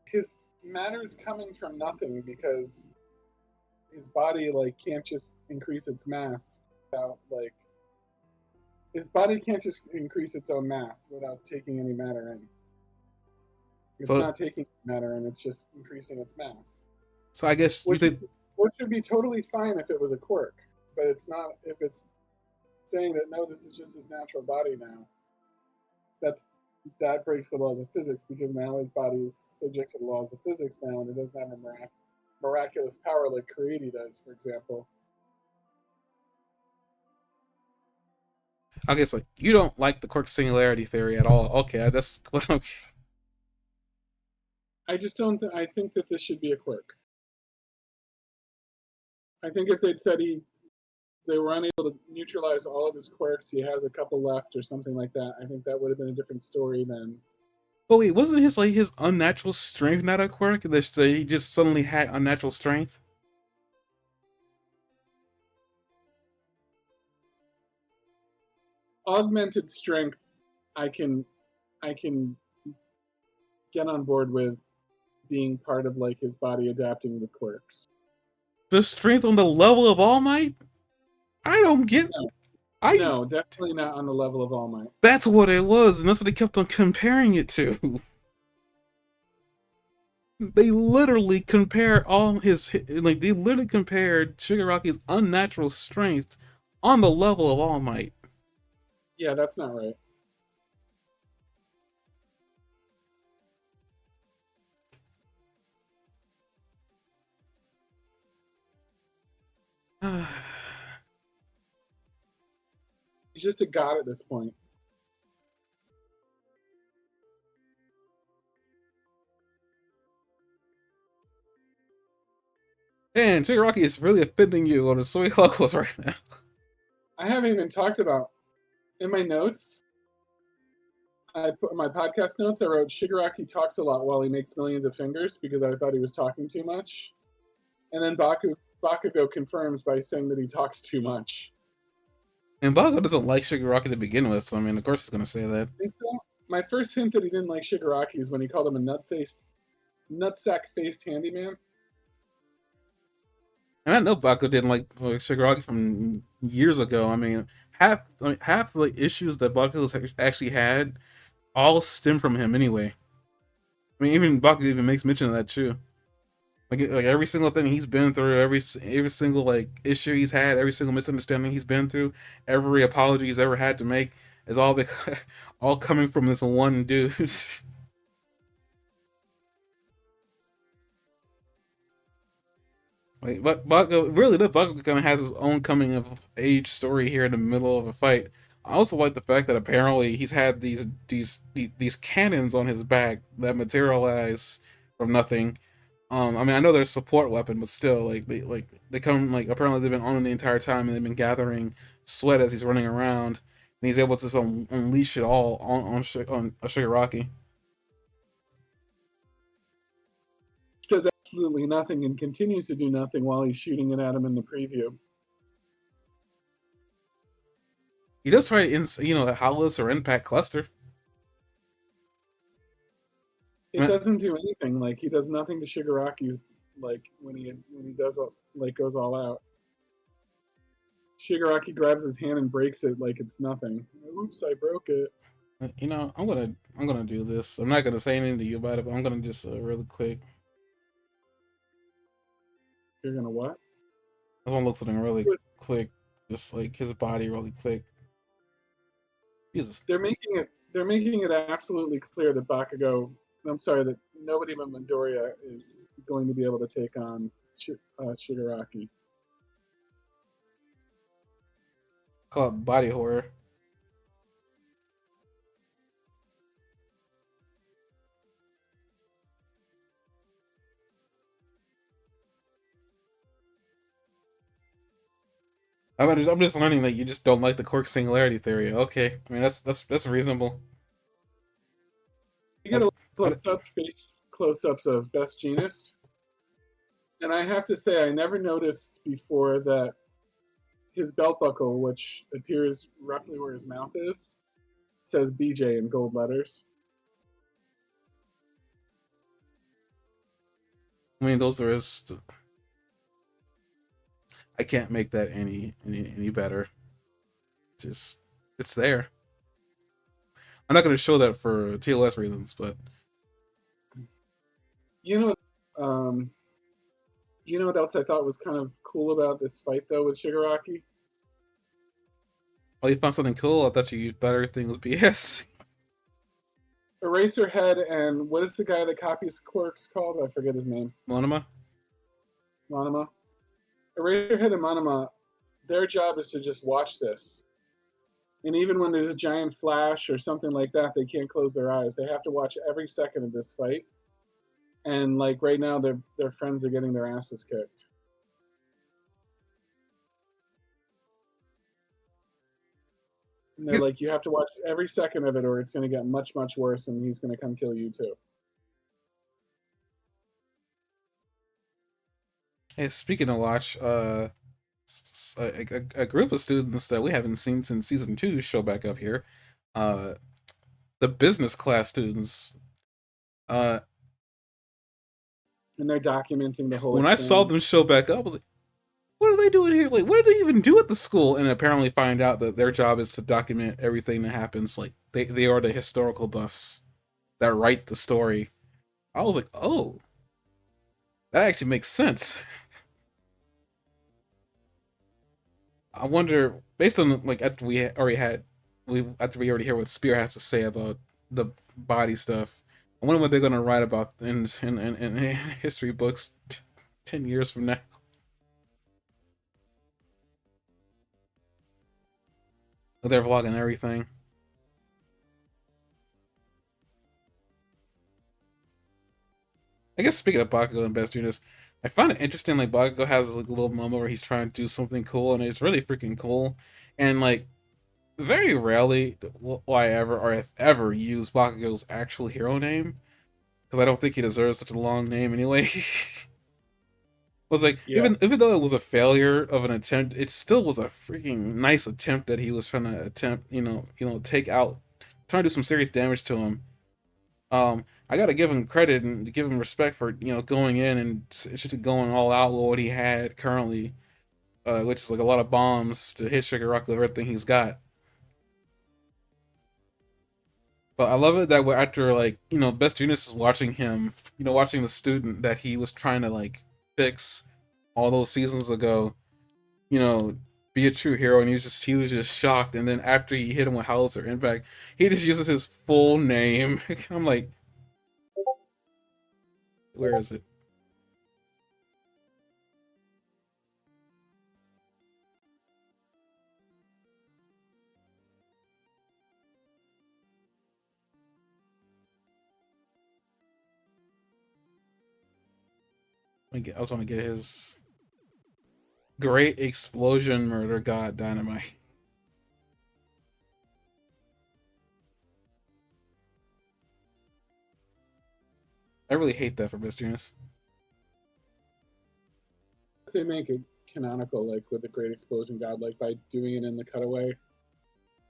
B: his matter is coming from nothing because his body can't just increase its mass without his body can't just increase its own mass without taking any matter in. It's
A: So
B: not taking matter in, it's just increasing its mass.
A: so I guess you
B: Which
A: think
B: which would be totally fine if it was a quirk, but it's not if it's saying that no, this is just his natural body now. That breaks the laws of physics because now his body is subject to the laws of physics now, and it doesn't have a miraculous power like Kuriti does, for example.
A: I guess like you don't like the quirk singularity theory at all. Okay, that's okay.
B: I just don't. I think that this should be a quirk. I think if they'd said they were unable to neutralize all of his quirks, he has a couple left or something like that, I think that would have been a different story than.
A: But wait, wasn't his unnatural strength not a quirk? That he just suddenly had unnatural strength?
B: Augmented strength. I can I can get on board with being part of his body adapting with quirks.
A: The strength on the level of All Might? I don't get.
B: No,
A: I
B: no, definitely not on the level of All Might.
A: That's what it was, and that's what they kept on comparing it to. They literally compare all his like they literally compared Shigaraki's unnatural strength on the level of All Might.
B: Yeah, that's not right. He's just a god at this point.
A: Man, Shigaraki is really offending you on so many levels right now.
B: I haven't even talked about in my notes. I put my podcast notes. I wrote Shigaraki talks a lot while he makes millions of fingers because I thought he was talking too much, and then Bakugo confirms by saying that he talks too much.
A: And Bago doesn't like Shigaraki to begin with, so I mean, of course he's gonna say that.
B: Think so? My first hint that he didn't like Shigaraki is when he called him a nutsack-faced handyman.
A: And I know Baku didn't like Shigaraki from years ago. I mean, half the issues that Baku's actually had all stem from him anyway. I mean, even Baku even makes mention of that too. Like every single thing he's been through, every single like issue he's had, every single misunderstanding he's been through, every apology he's ever had to make is all all coming from this one dude. Like, but Bakugo really, the Bakugo kind of has his own coming of age story here in the middle of a fight. I also like the fact that apparently he's had these cannons on his back that materialize from nothing. I mean, I know they're a support weapon, but still, they come like apparently they've been on him the entire time, and they've been gathering sweat as he's running around, and he's able to just unleash it all on Shigaraki.
B: Does absolutely nothing and continues to do nothing while he's shooting it at him in the preview.
A: He does try to, Hollis or Impact Cluster.
B: It doesn't do anything. Like he does nothing to Shigaraki's. Like when he does like goes all out. Shigaraki grabs his hand and breaks it like it's nothing. Oops, I broke it.
A: I'm gonna do this. I'm not gonna say anything to you about it, but I'm gonna just really quick.
B: You're gonna what?
A: I want to look something really quick, just like his body really quick. Jesus.
B: They're making it absolutely clear that Bakugo. I'm sorry, that nobody but Midoriya is going to be able to take on Shigaraki.
A: Call it body horror. I'm just learning that you just don't like the quirk singularity theory. Okay, I mean that's reasonable.
B: You get a close-ups of Best Jeanist, and I have to say I never noticed before that his belt buckle, which appears roughly where his mouth is, says BJ in gold letters.
A: I mean, those are just. I can't make that any better. It's there. I'm not going to show that for TLS reasons, but
B: you know what else I thought was kind of cool about this fight though with Shigaraki?
A: oh, you found something cool. I thought you thought everything was BS.
B: Eraserhead and what is the guy that copies quirks called? I forget his name.
A: Monoma.
B: Eraserhead and Monoma, their job is to just watch this. And even when there's a giant flash or something like that, they can't close their eyes. They have to watch every second of this fight. And like right now, their friends are getting their asses kicked. And they're like, you have to watch every second of it, or it's going to get much, much worse, and he's going to come kill you too.
A: Hey, speaking of watch, a group of students that we haven't seen since season 2 show back up here. The business class students.
B: And they're documenting the whole.
A: When I saw them show back up, I was like, "What are they doing here? Like, what do they even do at the school?" And apparently, find out that their job is to document everything that happens. Like, they are the historical buffs that write the story. I was like, "Oh, that actually makes sense." I wonder, based on like after we already hear what Spear has to say about the body stuff. I wonder what they're gonna write about in history books 10 years from now. They're vlogging everything. I guess speaking of Bakugo and Best Jeanist, I find it interesting. Like Bakugo has like a little moment where he's trying to do something cool, and it's really freaking cool. And like very rarely will I ever or if ever use Bakugo's actual hero name because I don't think he deserves such a long name anyway. Was like
B: Yeah,
A: even though it was a failure of an attempt, it still was a freaking nice attempt that he was trying to attempt, take out, trying to do some serious damage to him. I gotta give him credit and give him respect for going in and just going all out with what he had currently, which is like a lot of bombs to hit Shigaraki with everything he's got. But I love it that after like Best Jeanist is watching him, watching the student that he was trying to like fix all those seasons ago, you know, be a true hero, and he was just shocked. And then after he hit him with Howitzer Impact, he just uses his full name. I'm like, where is it? I was want to get his Great Explosion Murder God Dynamite. I really hate that for Best Jeanist.
B: they make it canonical, like with the Great Explosion God, like by doing it in the cutaway,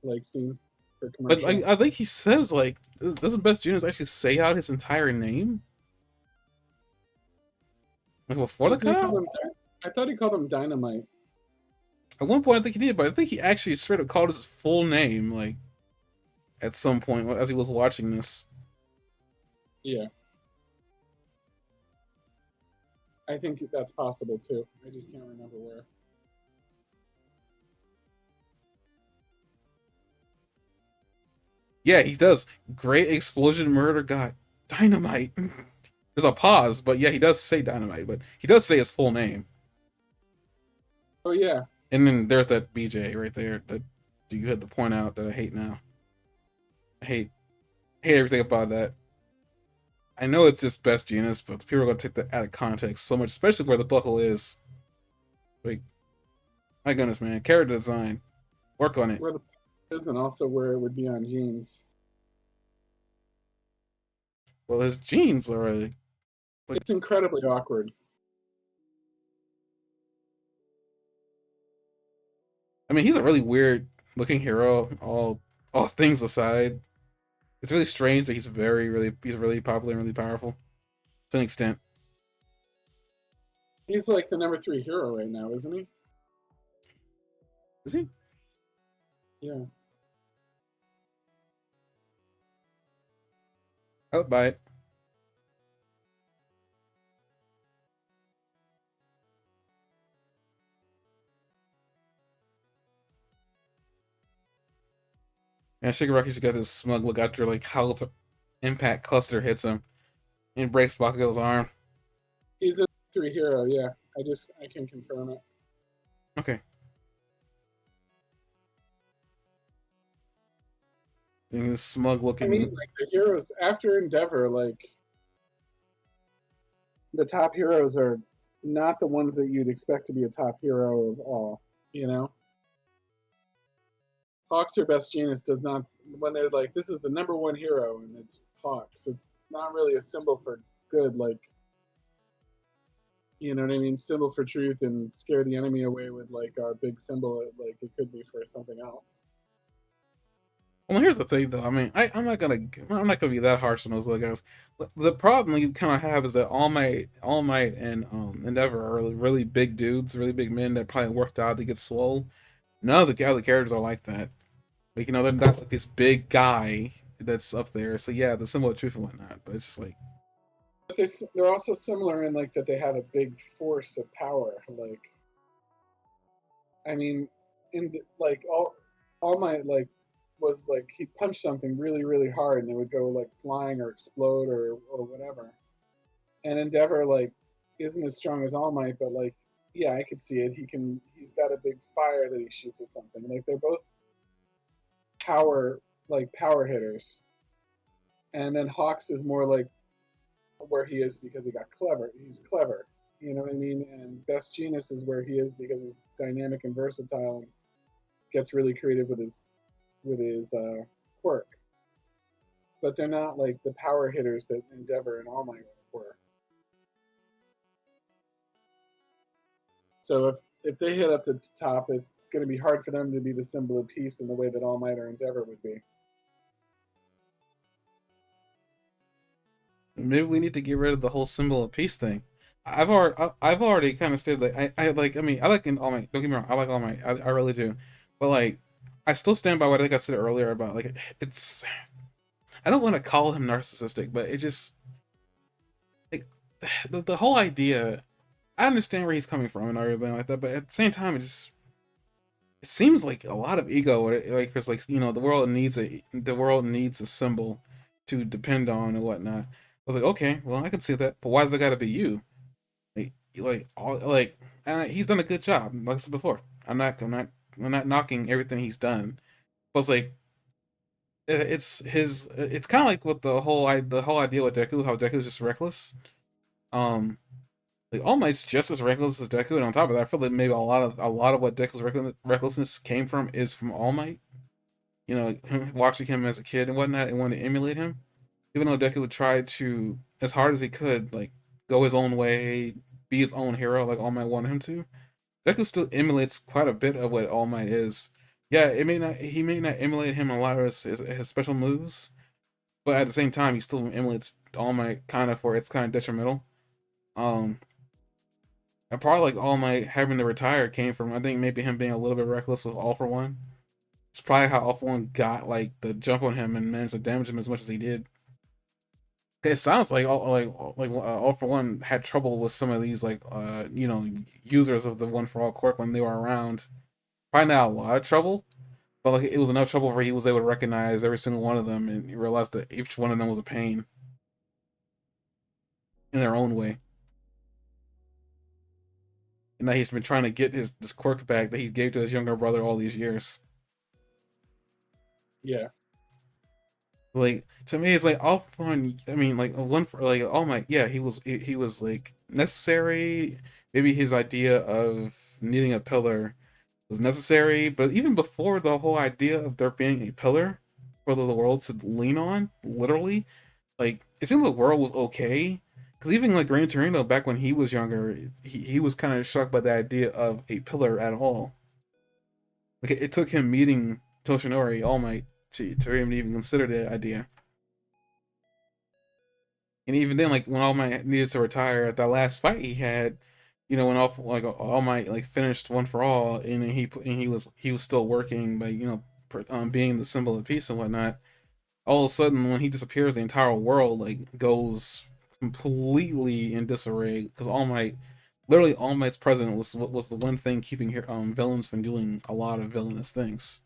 B: like scene for
A: But
B: commercial.
A: I think he says like, doesn't Best Jeanist actually say out his entire name like before the
B: Doesn't he call
A: cutout?
B: him? I thought he called him Dynamite.
A: At one point, I think he did, but I think he actually straight up called his full name like at some point as he was watching this.
B: Yeah, I think that's possible too. I just can't remember where.
A: Yeah, he does. Great Explosion Murder God Dynamite. There's a pause, but yeah, he does say Dynamite, but he does say his full name.
B: Oh yeah,
A: And then there's that BJ right there that you had to point out that I hate now. I hate everything about that. I know it's just Best Jeanist, but people are gonna take that out of context so much, especially where the buckle is. Like, my goodness, man, character design, work on it.
B: where the is and also where it would be on jeans.
A: Well, his jeans are like,
B: It's incredibly awkward.
A: I mean, he's a really weird looking hero. All things aside, it's really strange that he's really popular and really powerful to an extent.
B: He's like the number 3 hero right now, isn't he?
A: Is he?
B: Yeah.
A: Oh, by it. And Shigaraki's got this smug look after like Howl's impact cluster hits him and breaks Bakugo's arm.
B: He's the 3 hero. Yeah, I can confirm it.
A: Okay. And his smug
B: I mean,
A: looking.
B: like the heroes after Endeavor, like the top heroes are not the ones that you'd expect to be a top hero of all. You know, Hawks or Best Jeanist does not. When they're like, this is the number 1 hero, and it's Hawks. It's not really a symbol for good. Like, you know what I mean? Symbol for truth and scare the enemy away with like our big symbol. Like it could be for something else.
A: Well, here's the thing, though. I mean, I'm not gonna be that harsh on those little guys. The problem you kind of have is that All Might, and Endeavor are really big dudes, really big men that probably worked out to get swole. None of the other characters are like that. Like they're not like this big guy that's up there. So yeah, the symbol of truth and whatnot. But it's just like,
B: But they're also similar in like that they have a big force of power. Like I mean, in like all my like was like he punched something really hard and it would go like flying or explode or whatever. And Endeavor like isn't as strong as All Might, but like yeah, I could see it. He's got a big fire that he shoots at something. Like they're both power power hitters, and then Hawks is more like where he is because he got clever. He's clever. You know what I mean? And Best Genius is where he is because he's dynamic and versatile and gets really creative with his quirk. But they're not like the power hitters that Endeavor and All Might were. So if they hit up the top, it's going to be hard for them to be the symbol of peace in the way that All Might or Endeavor would be.
A: Maybe we need to get rid of the whole symbol of peace thing. I've already kind of stated like I like I mean I like All Might. Don't get me wrong, I like All Might. I really do. But like I still stand by what I think I said earlier about like it's I don't want to call him narcissistic, but it just like the whole idea. I understand where he's coming from and everything like that, but at the same time, it seems like a lot of ego. Like because like the world needs a symbol to depend on and whatnot. I was like, okay, well I can see that, but why does it got to be you? And he's done a good job. Like I said before, I'm not knocking everything he's done. But it's like it's kind of like with the whole idea with Deku, how Deku's just reckless. Um, like All Might's just as reckless as Deku, and on top of that, I feel like maybe a lot of what Deku's recklessness came from is from All Might. You know, him, watching him as a kid and whatnot, and wanting to emulate him. Even though Deku would try to, as hard as he could, like go his own way, be his own hero, like All Might wanted him to. Deku still emulates quite a bit of what All Might is. Yeah, he may not emulate him in a lot of his special moves, but at the same time, he still emulates All Might kind of for it's kind of detrimental. Um, and probably like All Might having to retire came from I think maybe him being a little bit reckless with All for One. It's probably how All for One got like the jump on him and managed to damage him as much as he did. It sounds like All for One had trouble with some of these users of the One for All quirk when they were around. Probably not a lot of trouble, but like it was enough trouble where he was able to recognize every single one of them and he realized that each one of them was a pain in their own way. And that he's been trying to get his this quirk back that he gave to his younger brother all these years.
B: Yeah.
A: Like to me, it's like all fun. I mean, like one for like oh my yeah, he was like necessary. Maybe his idea of needing a pillar was necessary, but even before the whole idea of there being a pillar for the world to lean on, literally, like it seemed the world was okay. Because even like Gran Torino back when he was younger, he was kind of shocked by the idea of a pillar at all. Like it took him meeting Toshinori All Might to him to even consider the idea. And even then, like when All Might needed to retire at that last fight he had, when All Might like finished One for All, and he was still working by being the symbol of peace and whatnot. All of a sudden, when he disappears, the entire world like goes completely in disarray because literally All Might's presence was the one thing keeping villains from doing a lot of villainous things.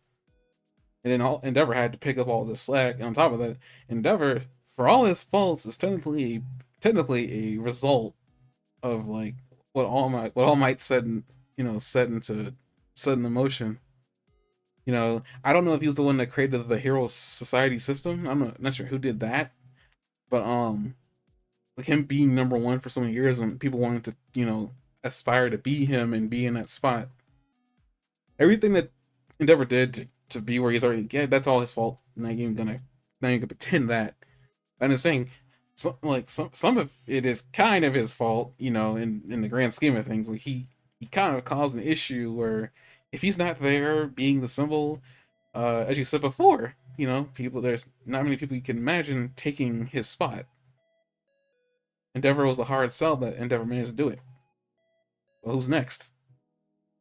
A: And then Endeavor had to pick up all this slack. And on top of that, Endeavor, for all his faults, is technically a result of like what All Might said, set into motion. I don't know if he was the one that created the Hero Society system. I'm not sure who did that, but like him being number one for so many years and people wanting to aspire to be him and be in that spot. Everything that Endeavor did to be where he's already get, that's all his fault. Not even gonna pretend that. I'm just saying, some of it is kind of his fault, in the grand scheme of things. Like he kind of caused an issue where if he's not there being the symbol, as you said before, there's not many people you can imagine taking his spot. Endeavor was a hard sell, but Endeavor managed to do it. Well, who's next?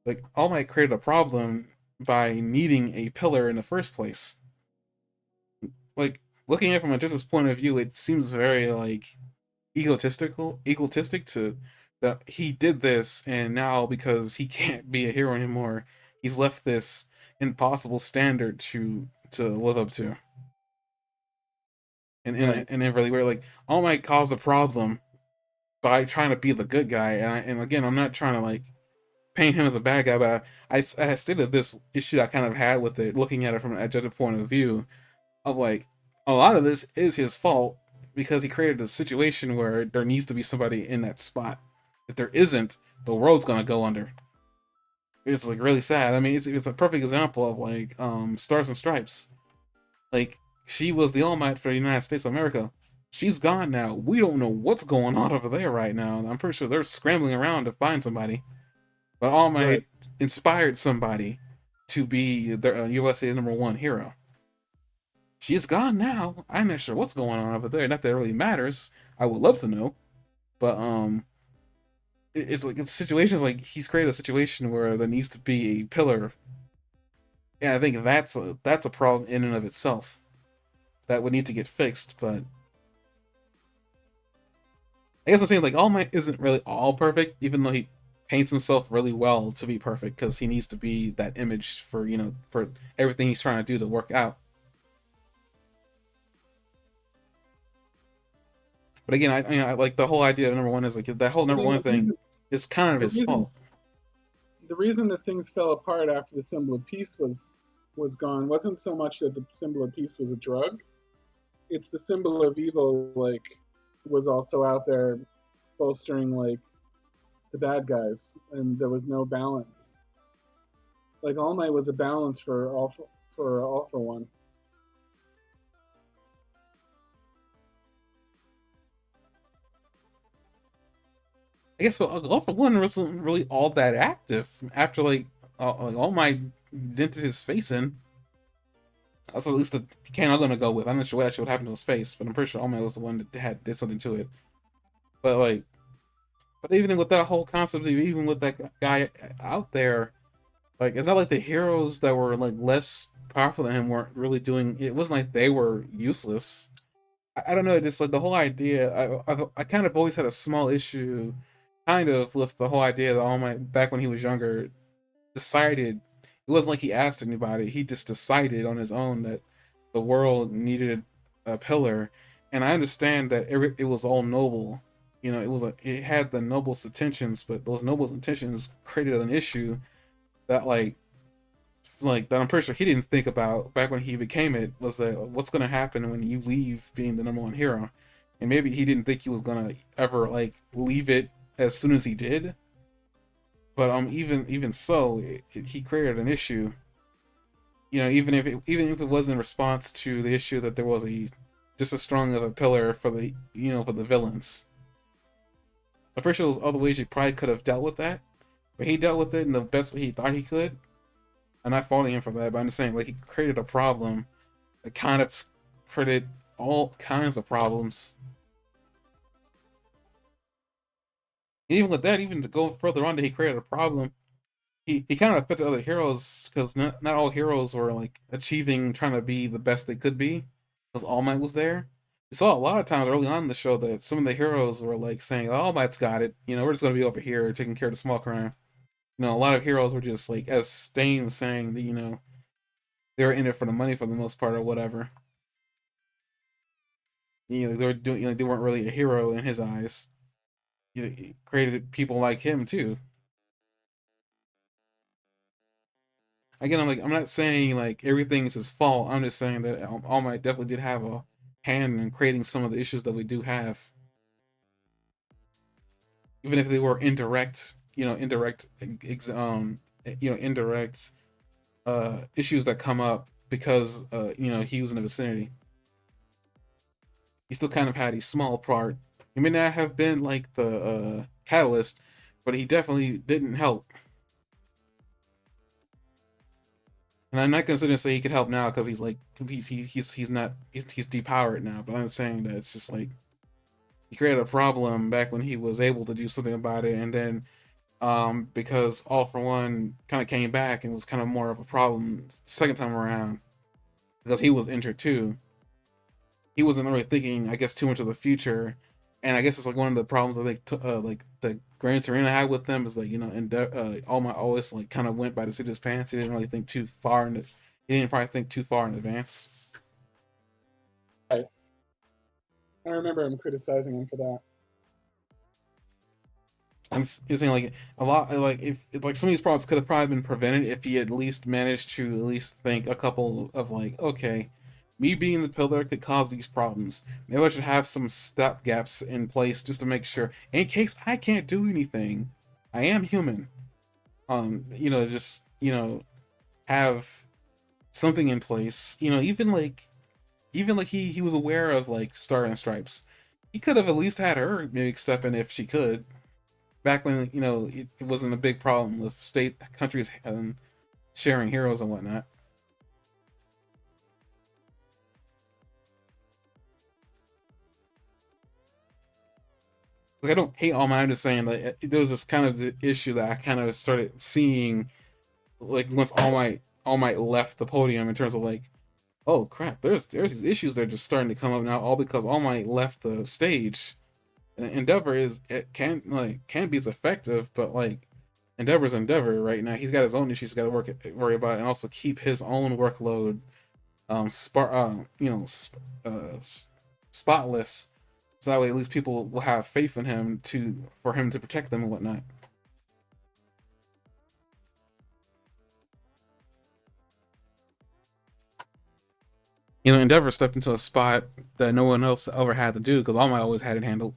A: Like All Might created a problem by needing a pillar in the first place. Like looking at it from a justice point of view, it seems very like egotistic to that he did this, and now because he can't be a hero anymore, he's left this impossible standard to live up to.
B: Right.
A: And then really weird, like All Might caused a problem by trying to be the good guy, and again, I'm not trying to like paint him as a bad guy, but I stated this issue I kind of had with it, looking at it from an objective point of view of like a lot of this is his fault because he created a situation where there needs to be somebody in that spot. If there isn't, the world's gonna go under. It's like really sad. I mean, it's a perfect example of like Stars and Stripes. Like she was the All Might for the United States of America. She's gone now. We don't know what's going on over there right now. I'm pretty sure they're scrambling around to find somebody. But All
B: Right.
A: Might inspired somebody to be the USA #1 hero. She's gone now. I'm not sure what's going on over there. Not that it really matters. I would love to know, but it's like it's situations like he's created a situation where there needs to be a pillar, and I think that's a problem in and of itself that would need to get fixed. But I guess I'm saying like All Might isn't really all perfect, even though he paints himself really well to be perfect because he needs to be that image for for everything he's trying to do to work out. But again, I like the whole idea of #1 is like that whole
B: I
A: number
B: mean,
A: one thing is kind of
B: the
A: his
B: reason,
A: fault.
B: the reason that things fell apart after the symbol of peace was gone wasn't so much that the symbol of peace was a drug. It's the symbol of evil, like, was also out there bolstering like the bad guys, and there was no balance. Like All Might was a balance for All for One.
A: I guess well, All for One wasn't really all that active after like All Might dented his face in. That's at least the can I'm gonna go with. I'm not sure what actually would happen to his face, but I'm pretty sure All Might was the one that did something to it. But like, but even with that whole concept, even with that guy out there, like it's not like the heroes that were like less powerful than him weren't really doing. It wasn't like they were useless. I don't know. Just like the whole idea. I kind of always had a small issue, kind of with the whole idea that All Might back when he was younger decided. It wasn't like he asked anybody. He just decided on his own that the world needed a pillar, and I understand that it was all noble. It had the noblest intentions, but those noblest intentions created an issue that that I'm pretty sure he didn't think about back when he became it was that what's gonna happen when you leave being the #1 hero, and maybe he didn't think he was gonna ever like leave it as soon as he did. But even so, he created an issue. Even if it was in response to the issue that there was a just as strong of a pillar for the for the villains. I'm pretty sure there's other ways he probably could have dealt with that, but he dealt with it in the best way he thought he could. I'm not faulting him for that, but I'm just saying like he created a problem that kind of created all kinds of problems. And even with that, even to go further on, that he created a problem. He kind of affected other heroes because not all heroes were like achieving trying to be the best they could be because All Might was there. We saw a lot of times early on in the show that some of the heroes were like saying, "Oh, All Might's got it. We're just gonna be over here taking care of the small crime." A lot of heroes were just like, as Stain was saying, that they were in it for the money for the most part or whatever. They were doing, they weren't really a hero in his eyes. He created people like him too. Again, I'm not saying like everything is his fault. I'm just saying that All Might definitely did have a hand in creating some of the issues that we do have, even if they were indirect. Indirect issues that come up because he was in the vicinity. He still kind of had a small part. He may not have been like the catalyst, but he definitely didn't help. And I'm not considering to say he could help now because he's like he's not he's depowered now. But I'm saying that it's just like he created a problem back when he was able to do something about it, and then because All for One kind of came back and was kind of more of a problem second time around because he was injured too. He wasn't really thinking, I guess, too much of the future, and I guess it's like one of the problems I think like the Gran Torino had with them is like and All My always like kind of went by the seat of his pants. He didn't really think too far in he didn't probably think too far in advance.
B: Right. I remember him criticizing him for that.
A: I'm saying like a lot like if like some of these problems could have probably been prevented if he at least managed to at least think a couple of like, okay, me being the pillar could cause these problems. Maybe I should have some stop gaps in place just to make sure in case I can't do anything. I am human. Just have something in place. Even like he was aware of like Star and Stripes. He could have at least had her maybe step in if she could back when it wasn't a big problem with state countries sharing heroes and whatnot. Like I don't hate All Might. I'm just saying like there was this kind of the issue that I kind of started seeing like once All Might left the podium in terms of like, oh crap, there's these issues that are just starting to come up now all because All Might left the stage. And Endeavor can be as effective, but like Endeavor's Endeavor right now. He's got his own issues he's got to worry about, and also keep his own workload spotless. So that way, at least people will have faith in him for him to protect them and whatnot. Endeavor stepped into a spot that no one else ever had to do because All Might always had it handled.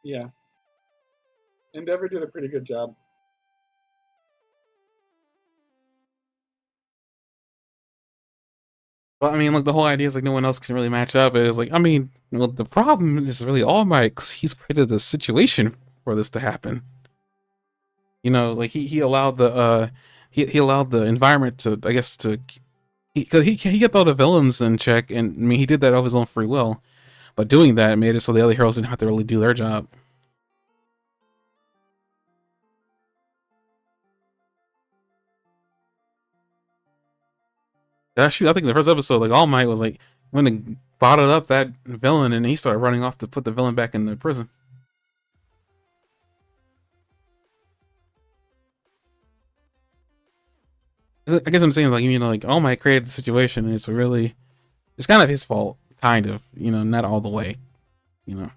B: Yeah. Endeavor did a pretty good job.
A: But I mean, like the whole idea is like no one else can really match up. It's like, I mean, well, the problem is really All Might 'cause he's created the situation for this to happen. Like he allowed he allowed the environment to, I guess, to because he kept all the villains in check, and I mean he did that of his own free will. But doing that made it so the other heroes didn't have to really do their job. Shoot, I think the first episode, like All Might was like when they bottled up that villain, and he started running off to put the villain back in the prison. I guess I'm saying like like All Might created the situation, and it's kind of his fault, kind of, not all the way, you know.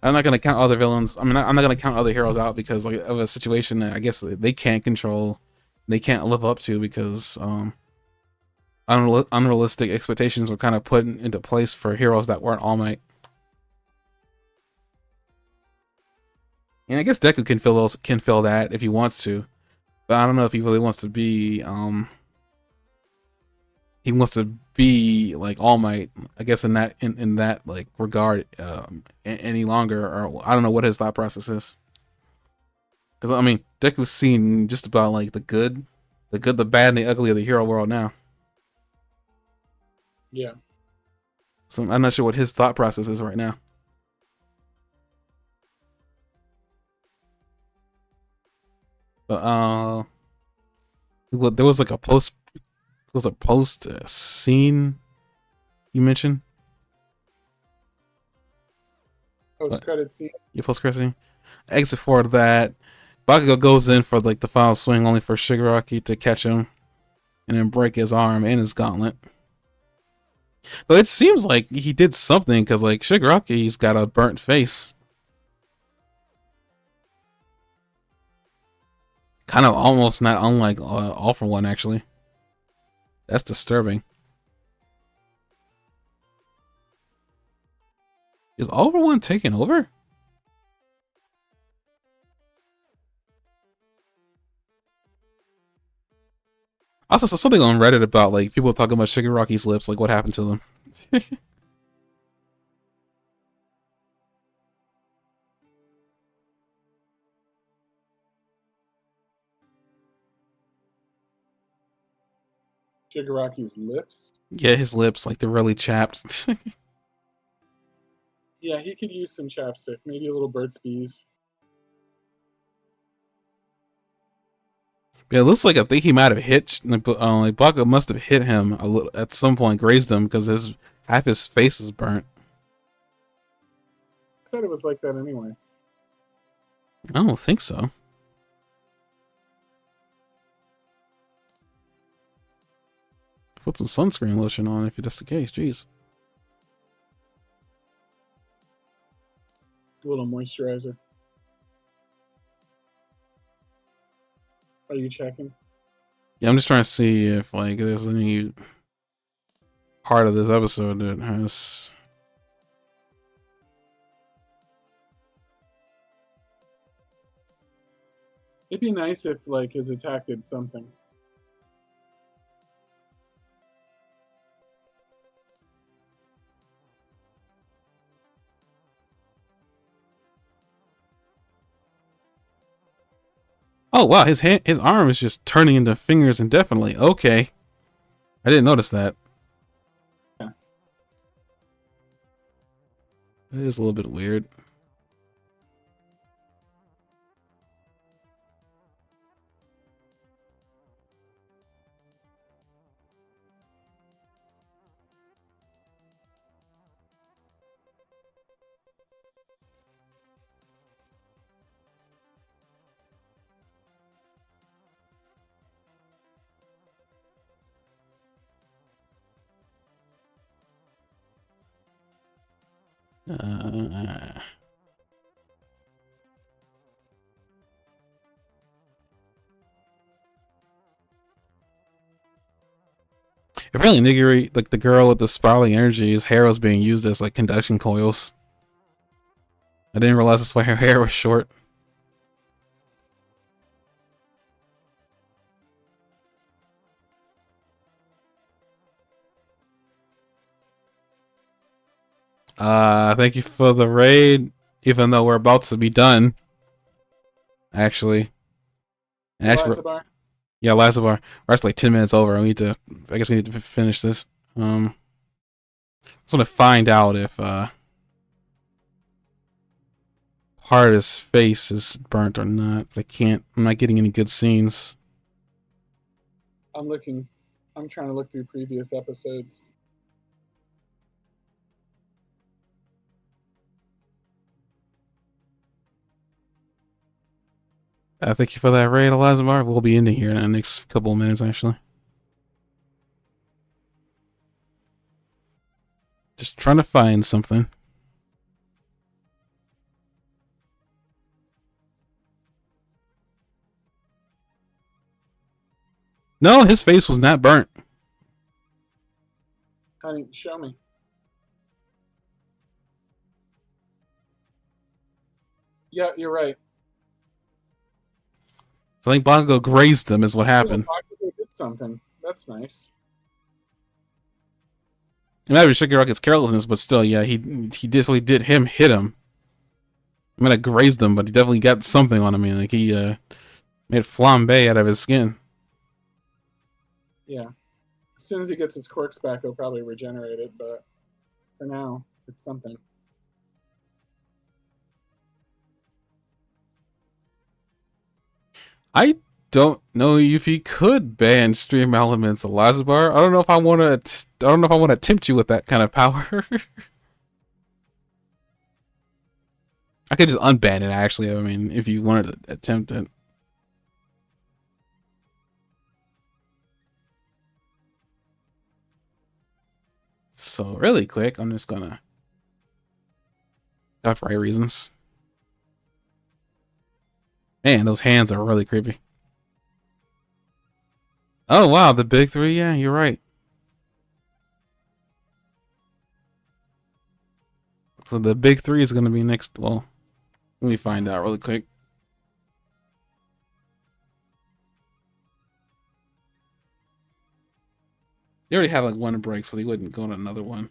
A: I'm not gonna count other villains. I mean, I'm not gonna count other heroes out because like of a situation that I guess they can't control, they can't live up to because unrealistic expectations were kind of put into place for heroes that weren't All Might. And I guess Deku can fill that if he wants to, but I don't know if he really wants to be like All Might, I guess in that like regard any longer, or I don't know what his thought process is. Because I mean, Deku's seen just about like the good, the bad, and the ugly of the hero world now.
B: Yeah.
A: So I'm not sure what his thought process is right now. But there was like a post. There was a post scene you mentioned.
B: Post credit scene.
A: Yeah, post credit scene. Exit for that. Bakugo goes in for like the final swing, only for Shigaraki to catch him and then break his arm and his gauntlet. But it seems like he did something because like Shigaraki's got a burnt face. Kind of almost not unlike All for One, actually. That's disturbing. Is All for One taking over? I also saw something on Reddit about like people talking about Shigaraki's lips, like what happened to them.
B: Shigaraki's lips.
A: Yeah, his lips, like they're really chapped.
B: Yeah, he could use some chapstick, maybe a little Burt's Bees.
A: Yeah, it looks like I think he might have hit. Like Bakugo must have hit him a little at some point, grazed him because half his face is burnt.
B: I thought it was like that anyway.
A: I don't think so. Put some sunscreen lotion on if that's the case. Jeez.
B: A little moisturizer. Are you checking?
A: Yeah, I'm just trying to see if like there's any part of this episode that has.
B: It'd be nice if like his attack did something.
A: Oh wow, his arm is just turning into fingers indefinitely. Okay, I didn't notice that.
B: Yeah.
A: It is a little bit weird. Uh, Apparently, Nigiri, like the girl with the spiraling energy, his hair was being used as like conduction coils. I didn't realize that's why her hair was short. Thank you for the raid, even though we're about to be done. Actually.
B: Lazabar?
A: Yeah, Lazabar. We're actually like 10 minutes over. I guess we need to finish this. Just want to find out if part of his face is burnt or not. But I'm not getting any good scenes.
B: I'm trying to look through previous episodes.
A: Thank you for that raid, Elazamar. We'll be ending here in the next couple of minutes, actually. Just trying to find something. No, his face was not burnt.
B: Honey, show me. Yeah, you're right.
A: So I think Bongo grazed him is what happened.
B: Bakugo did something. That's nice.
A: It might be Shigeruka's carelessness, but still, yeah, he definitely did hit him. I mean, I grazed him, but he definitely got something on him. I mean, like he made flambe out of his skin.
B: Yeah. As soon as he gets his quirks back, he'll probably regenerate it, but for now, it's something.
A: I don't know if he could ban stream elements, Elazbar. I don't know if I want to. I don't know if I want to tempt you with that kind of power. I could just unban it. Actually, I mean, if you wanted to attempt it. So really quick, I'm just gonna copyright reasons. Man, those hands are really creepy. Oh wow, the big three. Yeah, you're right. So the big three is gonna be next. Well, let me find out really quick. They already had like one break, so they wouldn't go on another one.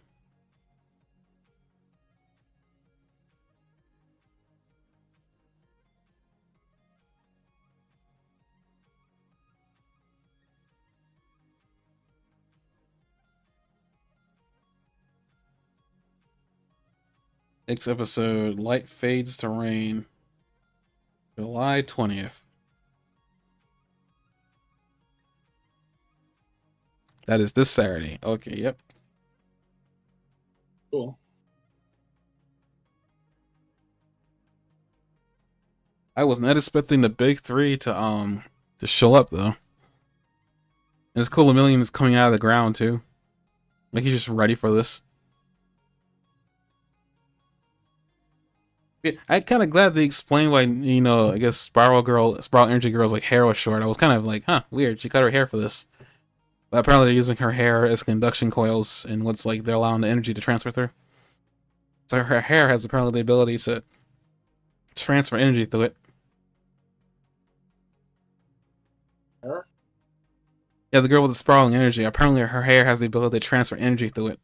A: Next episode, Light Fades to Rain, July 20th. That is this Saturday. Okay, yep.
B: Cool.
A: I was not expecting the big three to show up though. And it's cool. Lemillion is coming out of the ground too. Like he's just ready for this. Yeah, I kind of glad they explained why, I guess Spiral Energy Girl's like hair was short. I was kind of like, huh, weird. She cut her hair for this. But apparently they're using her hair as conduction coils and what's like they're allowing the energy to transfer through. So her hair has apparently the ability to transfer energy through it.
B: Her?
A: Yeah, the girl with the sprawling energy. Apparently her hair has the ability to transfer energy through it.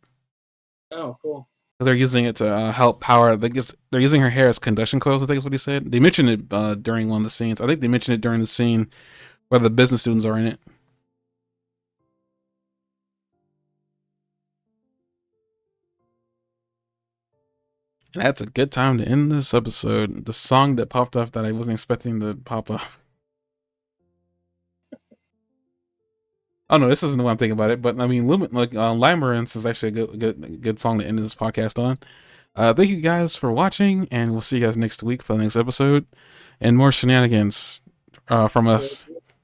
B: Oh, cool.
A: Because they're using it to help power. They're using her hair as conduction coils. I think is what he said. They mentioned it during one of the scenes. I think they mentioned it during the scene where the business students are in it. And that's a good time to end this episode. The song that popped up that I wasn't expecting to pop up. Oh no, this isn't the one I'm thinking about it. But I mean, Limerence is actually a good song to end this podcast on. Thank you guys for watching, and we'll see you guys next week for the next episode and more shenanigans from us.